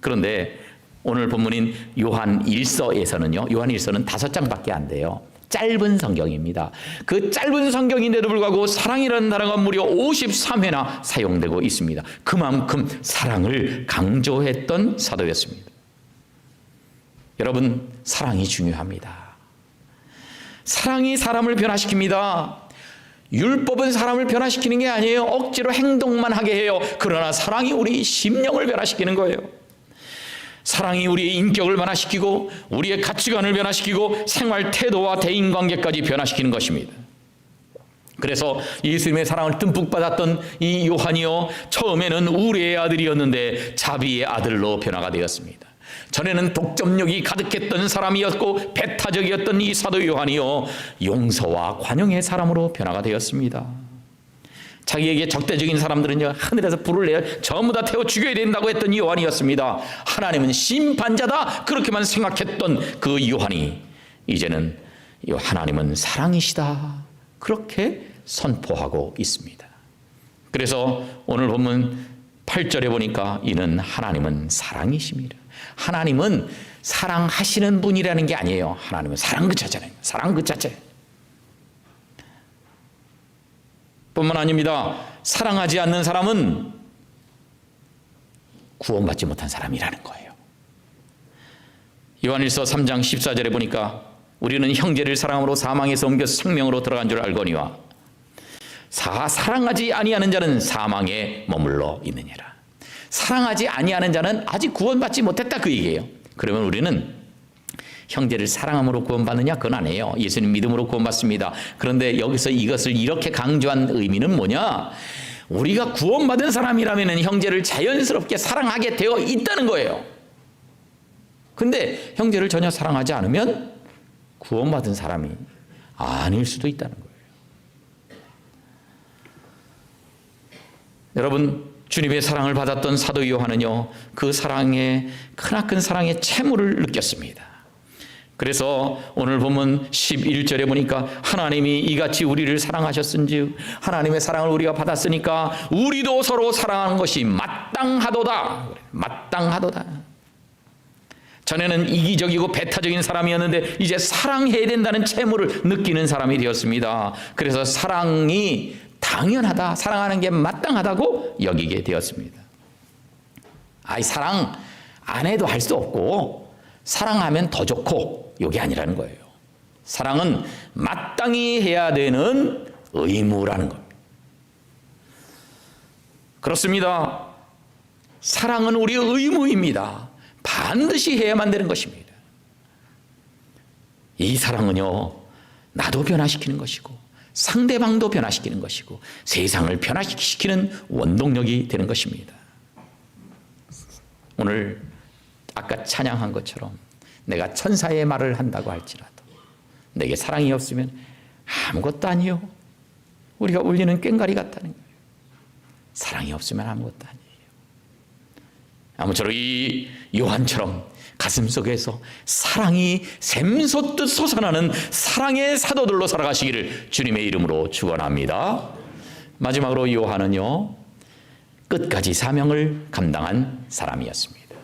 그런데 오늘 본문인 요한일서에서는요. 요한일서는 5장밖에 안 돼요. 짧은 성경입니다. 그 짧은 성경인데도 불구하고 사랑이라는 단어가 무려 53회나 사용되고 있습니다. 그만큼 사랑을 강조했던 사도였습니다. 여러분, 사랑이 중요합니다. 사랑이 사람을 변화시킵니다. 율법은 사람을 변화시키는 게 아니에요. 억지로 행동만 하게 해요. 그러나 사랑이 우리 심령을 변화시키는 거예요. 사랑이 우리의 인격을 변화시키고 우리의 가치관을 변화시키고 생활 태도와 대인관계까지 변화시키는 것입니다. 그래서 예수님의 사랑을 듬뿍 받았던 이 요한이요, 처음에는 우레의 아들이었는데 자비의 아들로 변화가 되었습니다. 전에는 독점력이 가득했던 사람이었고 배타적이었던 이 사도 요한이요, 용서와 관용의 사람으로 변화가 되었습니다. 자기에게 적대적인 사람들은요, 하늘에서 불을 내어 전부 다 태워 죽여야 된다고 했던 이 요한이었습니다. 하나님은 심판자다, 그렇게만 생각했던 그 요한이 이제는 하나님은 사랑이시다, 그렇게 선포하고 있습니다. 그래서 오늘 본문 8절에 보니까 이는 하나님은 사랑이십니다. 하나님은 사랑하시는 분이라는 게 아니에요. 하나님은 사랑 그 자체는, 사랑 그 자체. 뿐만 아닙니다. 사랑하지 않는 사람은 구원받지 못한 사람이라는 거예요. 요한일서 3장 14절에 보니까 우리는 형제를 사랑으로 사망에서 옮겨 생명으로 들어간 줄 알거니와 사랑하지 아니하는 자는 사망에 머물러 있느니라. 사랑하지 아니하는 자는 아직 구원받지 못했다, 그 얘기예요. 그러면 우리는 형제를 사랑함으로 구원받느냐? 그건 아니에요. 예수님 믿음으로 구원받습니다. 그런데 여기서 이것을 이렇게 강조한 의미는 뭐냐? 우리가 구원받은 사람이라면 형제를 자연스럽게 사랑하게 되어 있다는 거예요. 근데 형제를 전혀 사랑하지 않으면 구원받은 사람이 아닐 수도 있다는 거예요. 여러분, 주님의 사랑을 받았던 사도 요한은요, 그 사랑의, 크나큰 사랑의 채무를 느꼈습니다. 그래서 오늘 보면 11절에 보니까 하나님이 이같이 우리를 사랑하셨은즉 하나님의 사랑을 우리가 받았으니까 우리도 서로 사랑하는 것이 마땅하도다. 마땅하도다. 전에는 이기적이고 배타적인 사람이었는데 이제 사랑해야 된다는 채무를 느끼는 사람이 되었습니다. 그래서 사랑이 당연하다, 사랑하는 게 마땅하다고 여기게 되었습니다. 사랑 안 해도 할 수 없고 사랑하면 더 좋고, 이게 아니라는 거예요. 사랑은 마땅히 해야 되는 의무라는 겁니다. 그렇습니다. 사랑은 우리의 의무입니다. 반드시 해야만 되는 것입니다. 이 사랑은요, 나도 변화시키는 것이고 상대방도 변화시키는 것이고 세상을 변화시키는 원동력이 되는 것입니다. 오늘 아까 찬양한 것처럼 내가 천사의 말을 한다고 할지라도 내게 사랑이 없으면 아무것도 아니요. 우리가 울리는 꽹과리 같다는 거예요. 사랑이 없으면 아무것도 아니에요. 아무쪼록 이 요한처럼 가슴속에서 사랑이 샘솟듯 솟아나는 사랑의 사도들로 살아가시기를 주님의 이름으로 축원합니다. 마지막으로 요한은요, 끝까지 사명을 감당한 사람이었습니다.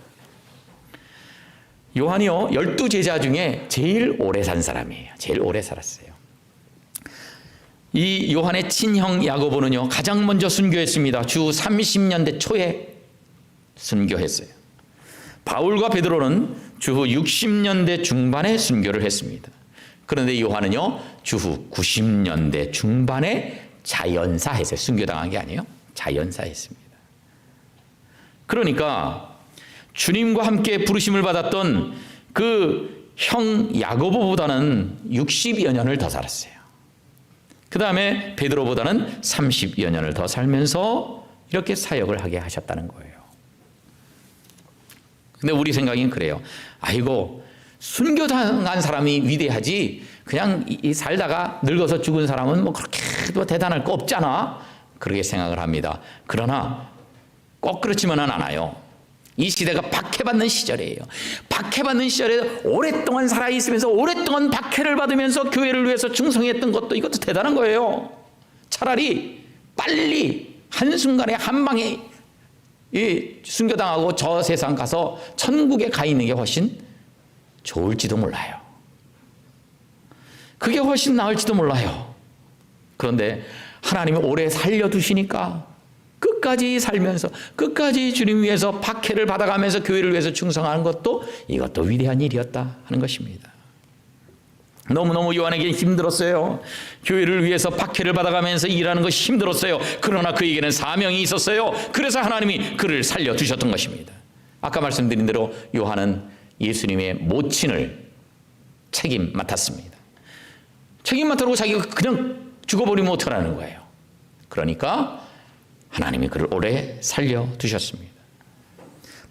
요한이요, 12제자 중에 제일 오래 산 사람이에요. 제일 오래 살았어요. 이 요한의 친형 야고보는요, 가장 먼저 순교했습니다. 주 30년대 초에 순교했어요. 바울과 베드로는 주후 60년대 중반에 순교를 했습니다. 그런데 요한은요, 주후 90년대 중반에 자연사했어요. 순교당한 게 아니에요. 자연사했습니다. 그러니까 주님과 함께 부르심을 받았던 그 형 야고보보다는 60여 년을 더 살았어요. 그 다음에 베드로보다는 30여 년을 더 살면서 이렇게 사역을 하게 하셨다는 거예요. 근데 우리 생각엔 그래요. 아이고, 순교당한 사람이 위대하지, 그냥 살다가 늙어서 죽은 사람은 뭐 그렇게 대단할 거 없잖아, 그렇게 생각을 합니다. 그러나 꼭 그렇지만은 않아요. 이 시대가 박해받는 시절이에요. 박해받는 시절에 오랫동안 살아있으면서 오랫동안 박해를 받으면서 교회를 위해서 충성했던 것도, 이것도 대단한 거예요. 차라리 빨리 한순간에 한방에 순교당하고 저 세상 가서 천국에 가 있는 게 훨씬 좋을지도 몰라요. 그게 훨씬 나을지도 몰라요. 그런데 하나님이 오래 살려두시니까 끝까지 살면서 끝까지 주님 위해서 박해를 받아가면서 교회를 위해서 충성하는 것도, 이것도 위대한 일이었다 하는 것입니다. 너무너무 요한에게 힘들었어요. 교회를 위해서 박해를 받아가면서 일하는 것이 힘들었어요. 그러나 그에게는 사명이 있었어요. 그래서 하나님이 그를 살려두셨던 것입니다. 아까 말씀드린 대로 요한은 예수님의 모친을 책임 맡았습니다. 책임 맡으라고 자기가 그냥 죽어버리면 어떡하라는 거예요. 그러니까 하나님이 그를 오래 살려두셨습니다.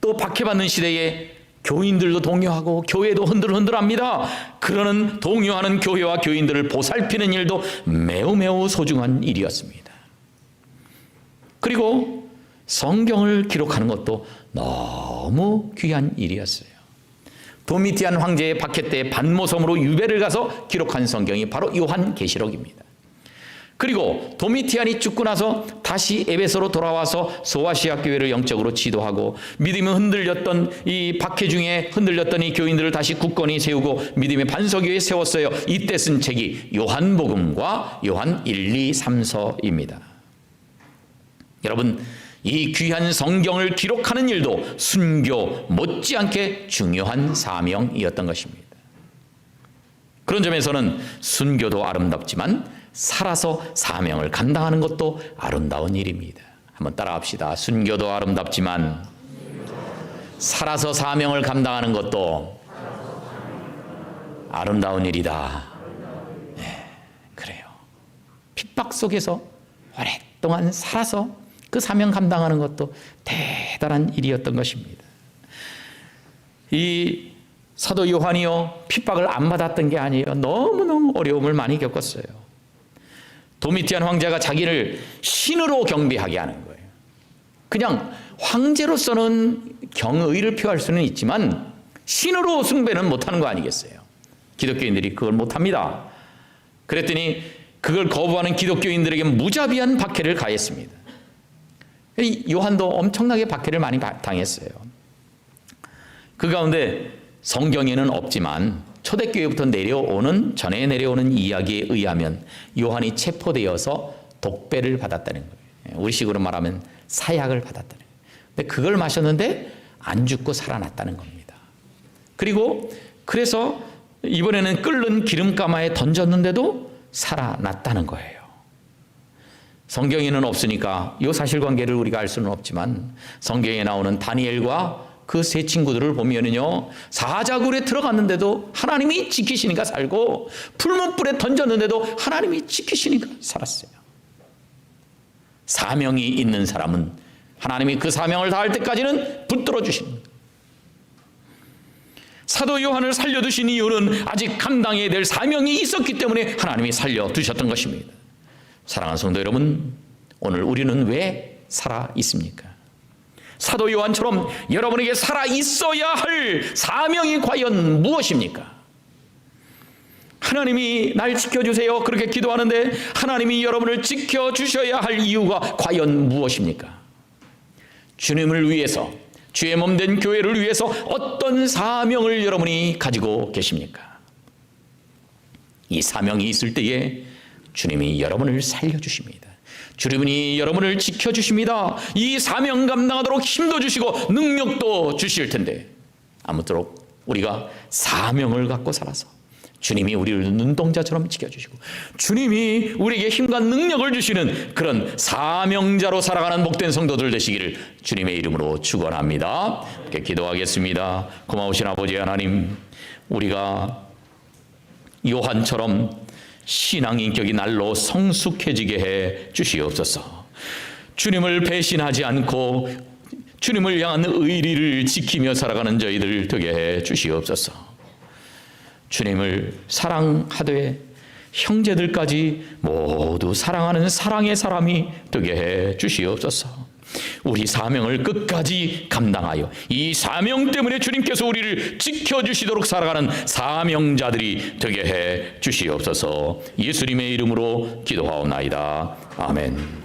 또 박해받는 시대에 교인들도 동요하고 교회도 흔들흔들합니다. 그러는 동요하는 교회와 교인들을 보살피는 일도 매우 매우 소중한 일이었습니다. 그리고 성경을 기록하는 것도 너무 귀한 일이었어요. 도미티안 황제의 박해 때 반모섬으로 유배를 가서 기록한 성경이 바로 요한계시록입니다. 그리고 도미티안이 죽고 나서 다시 에베소로 돌아와서 소아시아 교회를 영적으로 지도하고 믿음이 흔들렸던 이 박해 중에 흔들렸던 이 교인들을 다시 굳건히 세우고 믿음의 반석위에 세웠어요. 이때 쓴 책이 요한복음과 요한 1, 2, 3서입니다. 여러분, 이 귀한 성경을 기록하는 일도 순교 못지않게 중요한 사명이었던 것입니다. 그런 점에서는 순교도 아름답지만 살아서 사명을 감당하는 것도 아름다운 일입니다. 한번 따라합시다. 순교도 아름답지만 살아서 사명을 감당하는 것도 아름다운 일이다. 네, 그래요. 핍박 속에서 오랫동안 살아서 그 사명 감당하는 것도 대단한 일이었던 것입니다. 이 사도 요한이요, 핍박을 안 받았던 게 아니에요. 너무너무 어려움을 많이 겪었어요. 도미티안 황제가 자기를 신으로 경배하게 하는 거예요. 그냥 황제로서는 경의를 표할 수는 있지만 신으로 숭배는 못하는 거 아니겠어요? 기독교인들이 그걸 못합니다. 그랬더니 그걸 거부하는 기독교인들에게 무자비한 박해를 가했습니다. 요한도 엄청나게 박해를 많이 당했어요. 그 가운데 성경에는 없지만 초대교회부터 전에 내려오는 이야기에 의하면 요한이 체포되어서 독배를 받았다는 거예요. 우리식으로 말하면 사약을 받았다는 거예요. 근데 그걸 마셨는데 안 죽고 살아났다는 겁니다. 그리고 그래서 이번에는 끓는 기름가마에 던졌는데도 살아났다는 거예요. 성경에는 없으니까 이 사실관계를 우리가 알 수는 없지만 성경에 나오는 다니엘과 그 세 친구들을 보면은요, 사자굴에 들어갔는데도 하나님이 지키시니까 살고 풀문불에 던졌는데도 하나님이 지키시니까 살았어요. 사명이 있는 사람은 하나님이 그 사명을 다할 때까지는 붙들어 주시는 거예요. 사도 요한을 살려두신 이유는 아직 감당해야 될 사명이 있었기 때문에 하나님이 살려두셨던 것입니다. 사랑하는 성도 여러분, 오늘 우리는 왜 살아 있습니까? 사도 요한처럼 여러분에게 살아 있어야 할 사명이 과연 무엇입니까? 하나님이 날 지켜주세요 그렇게 기도하는데 하나님이 여러분을 지켜주셔야 할 이유가 과연 무엇입니까? 주님을 위해서, 주의 몸된 교회를 위해서 어떤 사명을 여러분이 가지고 계십니까? 이 사명이 있을 때에 주님이 여러분을 살려주십니다. 주님이 여러분을 지켜주십니다. 이 사명 감당하도록 힘도 주시고 능력도 주실 텐데 아무쪼록 우리가 사명을 갖고 살아서 주님이 우리를 눈동자처럼 지켜주시고 주님이 우리에게 힘과 능력을 주시는 그런 사명자로 살아가는 복된 성도들 되시기를 주님의 이름으로 축원합니다. 이렇게 기도하겠습니다. 고마우신 아버지 하나님, 우리가 요한처럼 신앙 인격이 날로 성숙해지게 해 주시옵소서. 주님을 배신하지 않고 주님을 향한 의리를 지키며 살아가는 저희들 되게 해 주시옵소서. 주님을 사랑하되 형제들까지 모두 사랑하는 사랑의 사람이 되게 해 주시옵소서. 우리 사명을 끝까지 감당하여 이 사명 때문에 주님께서 우리를 지켜주시도록 살아가는 사명자들이 되게 해 주시옵소서. 예수님의 이름으로 기도하옵나이다. 아멘.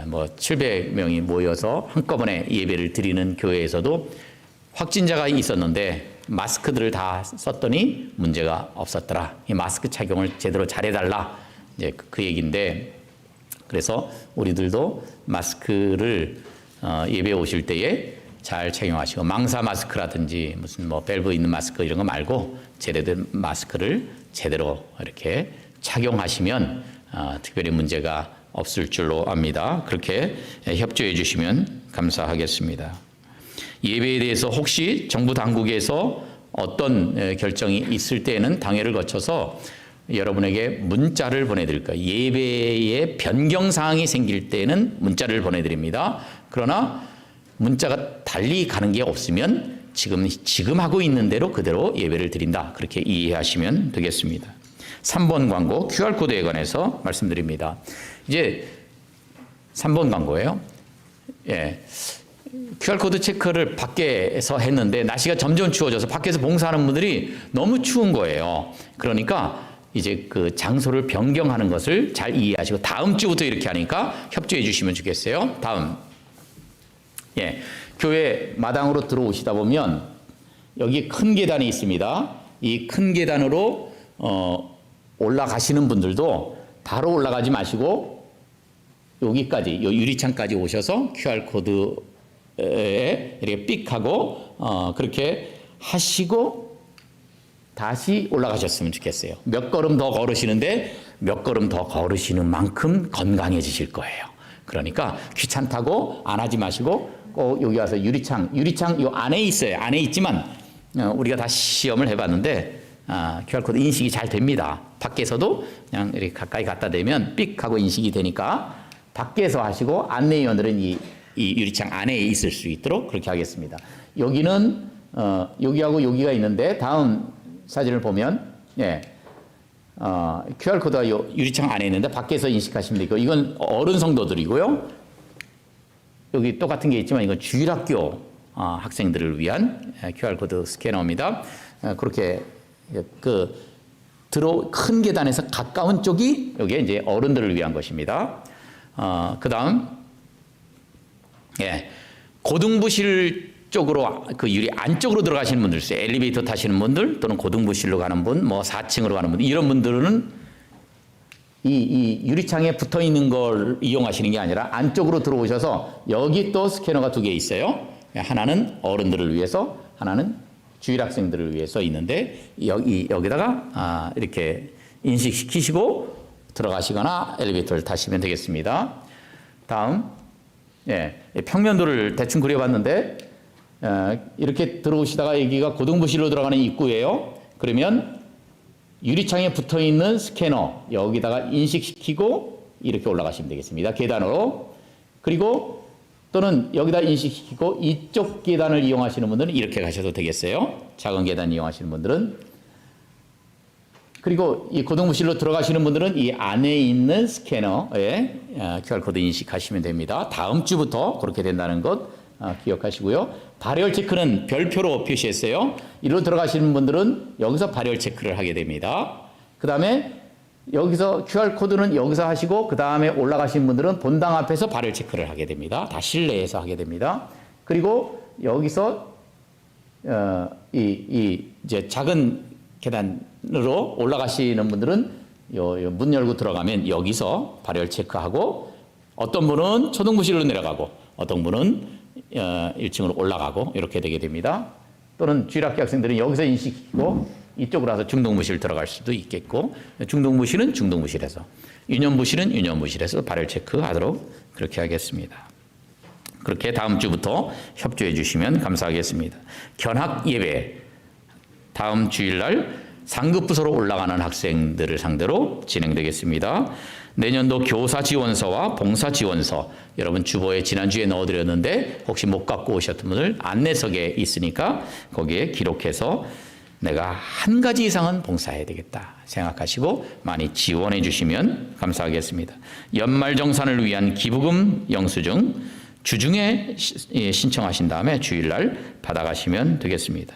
뭐 700명이 모여서 한꺼번에 예배를 드리는 교회에서도 확진자가 있었는데 마스크들을 다 썼더니 문제가 없었더라. 이 마스크 착용을 제대로 잘해달라. 이제 그 얘기인데, 그래서 우리들도 마스크를 예배 오실 때에 잘 착용하시고, 망사 마스크라든지 무슨 뭐 밸브 있는 마스크 이런 거 말고 제대로 마스크를 제대로 이렇게 착용하시면 특별히 문제가 없을 줄로 압니다. 그렇게 협조해 주시면 감사하겠습니다. 예배에 대해서 혹시 정부 당국에서 어떤 결정이 있을 때에는 당회를 거쳐서 여러분에게 문자를 보내드릴 거예요. 예배에 변경 사항이 생길 때는 문자를 보내드립니다. 그러나 문자가 달리 가는 게 없으면 지금 하고 있는 대로 그대로 예배를 드린다. 그렇게 이해하시면 되겠습니다. 3번 광고 QR코드에 관해서 말씀드립니다. 이제 3번 광고예요. 예. QR코드 체크를 밖에서 했는데 날씨가 점점 추워져서 밖에서 봉사하는 분들이 너무 추운 거예요. 그러니까 이제 그 장소를 변경하는 것을 잘 이해하시고 다음 주부터 이렇게 하니까 협조해 주시면 좋겠어요. 다음. 예. 교회 마당으로 들어오시다 보면 여기 큰 계단이 있습니다. 이 큰 계단으로 올라가시는 분들도 바로 올라가지 마시고 여기까지, 요 유리창까지 오셔서 QR코드에 이렇게 삑 하고 그렇게 하시고 다시 올라가셨으면 좋겠어요. 몇 걸음 더 걸으시는데 몇 걸음 더 걸으시는 만큼 건강해지실 거예요. 그러니까 귀찮다고 안 하지 마시고 꼭 여기 와서 유리창 요 안에 있어요. 안에 있지만 우리가 다 시험을 해봤는데 QR코드 인식이 잘 됩니다. 밖에서도 그냥 이렇게 가까이 갖다 대면 삑 하고 인식이 되니까 밖에서 하시고 안내위원들은 이 유리창 안에 있을 수 있도록 그렇게 하겠습니다. 여기는 여기하고 여기가 있는데 다음 사진을 보면 예, QR코드가 유리창 안에 있는데 밖에서 인식하시면 되고 이건 어른 성도들이고요. 여기 똑같은 게 있지만 이건 주일학교 학생들을 위한 QR코드 스캐너입니다. 그렇게 큰 계단에서 가까운 쪽이 여기에 이제 어른들을 위한 것입니다. 그 다음, 예, 고등부실 쪽으로 그 유리 안쪽으로 들어가시는 분들 있어요. 엘리베이터 타시는 분들 또는 고등부실로 가는 분, 뭐 4층으로 가는 분들, 이런 분들은 이 유리창에 붙어 있는 걸 이용하시는 게 아니라 안쪽으로 들어오셔서 여기 또 스캐너가 2개 있어요. 하나는 어른들을 위해서, 하나는 주일학생들을 위해서 있는데 여기다가 이렇게 인식시키시고 들어가시거나 엘리베이터를 타시면 되겠습니다. 다음, 예, 평면도를 대충 그려봤는데 이렇게 들어오시다가 여기가 고등부실로 들어가는 입구예요. 그러면 유리창에 붙어 있는 스캐너 여기다가 인식시키고 이렇게 올라가시면 되겠습니다. 계단으로. 그리고 또는 여기다 인식시키고 이쪽 계단을 이용하시는 분들은 이렇게 가셔도 되겠어요. 작은 계단 이용하시는 분들은. 그리고 이 고등부실로 들어가시는 분들은 이 안에 있는 스캐너에 QR코드 인식하시면 됩니다. 다음 주부터 그렇게 된다는 것 기억하시고요. 발열 체크는 별표로 표시했어요. 이리로 들어가시는 분들은 여기서 발열 체크를 하게 됩니다. 그 다음에 여기서 QR코드는 여기서 하시고 그 다음에 올라가신 분들은 본당 앞에서 발열 체크를 하게 됩니다. 다 실내에서 하게 됩니다. 그리고 여기서 이제 작은 계단으로 올라가시는 분들은 문 열고 들어가면 여기서 발열 체크하고 어떤 분은 초등부실로 내려가고 어떤 분은 1층으로 올라가고 이렇게 되게 됩니다. 또는 주일학교 학생들은 여기서 인식시키고 이쪽으로 와서 중등부실 들어갈 수도 있겠고 중등부실은 중등부실에서 유년부실은 유년부실에서 발열 체크하도록 그렇게 하겠습니다. 그렇게 다음 주부터 협조해 주시면 감사하겠습니다. 견학 예배 다음 주일날 상급부서로 올라가는 학생들을 상대로 진행되겠습니다. 내년도 교사 지원서와 봉사 지원서 여러분 주보에 지난주에 넣어드렸는데 혹시 못 갖고 오셨던 분들 안내석에 있으니까 거기에 기록해서 내가 한 가지 이상은 봉사해야 되겠다 생각하시고 많이 지원해 주시면 감사하겠습니다. 연말정산을 위한 기부금 영수증 주중에 신청하신 다음에 주일날 받아가시면 되겠습니다.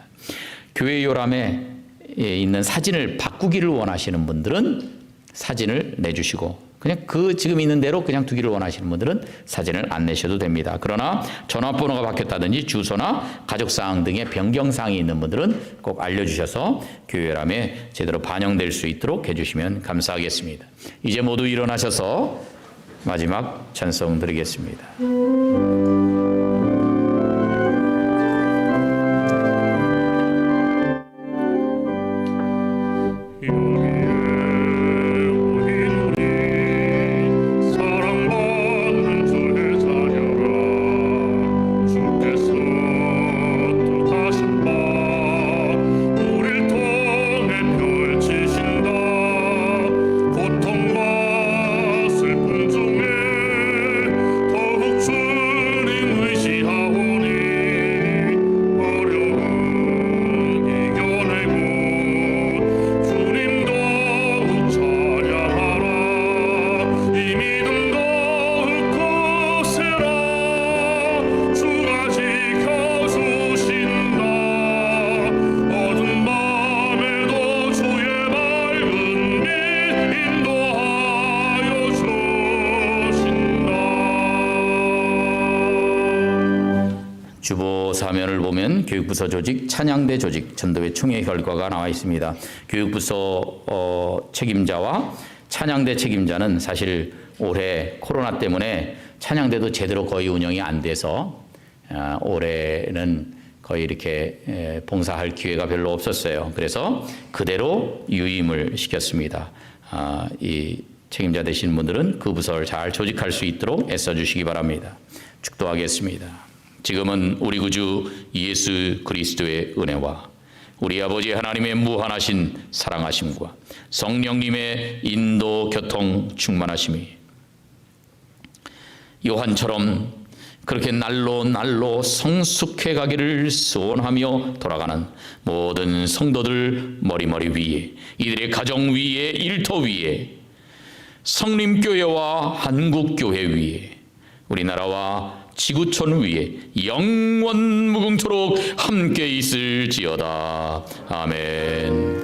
교회 요람에 있는 사진을 바꾸기를 원하시는 분들은 사진을 내주시고 그냥 그 지금 있는 대로 그냥 두기를 원하시는 분들은 사진을 안 내셔도 됩니다. 그러나 전화번호가 바뀌었다든지 주소나 가족사항 등의 변경사항이 있는 분들은 꼭 알려주셔서 교회 요람에 제대로 반영될 수 있도록 해주시면 감사하겠습니다. 이제 모두 일어나셔서 마지막 찬송 드리겠습니다. 주보 사면을 보면 교육부서 조직, 찬양대 조직, 전도회 총회 결과가 나와 있습니다. 교육부서 책임자와 찬양대 책임자는 사실 올해 코로나 때문에 찬양대도 제대로 거의 운영이 안 돼서 올해는 거의 이렇게 봉사할 기회가 별로 없었어요. 그래서 그대로 유임을 시켰습니다. 이 책임자 되시는 분들은 그 부서를 잘 조직할 수 있도록 애써주시기 바랍니다. 축도하겠습니다. 지금은 우리 구주 예수 그리스도의 은혜와 우리 아버지 하나님의 무한하신 사랑하심과 성령님의 인도 교통 충만하심이 요한처럼 그렇게 날로 성숙해 가기를 소원하며 돌아가는 모든 성도들 머리머리 위에 이들의 가정 위에 일터 위에 성림교회와 한국교회 위에 우리나라와 지구촌 위에 영원 무궁토록 함께 있을지어다. 아멘.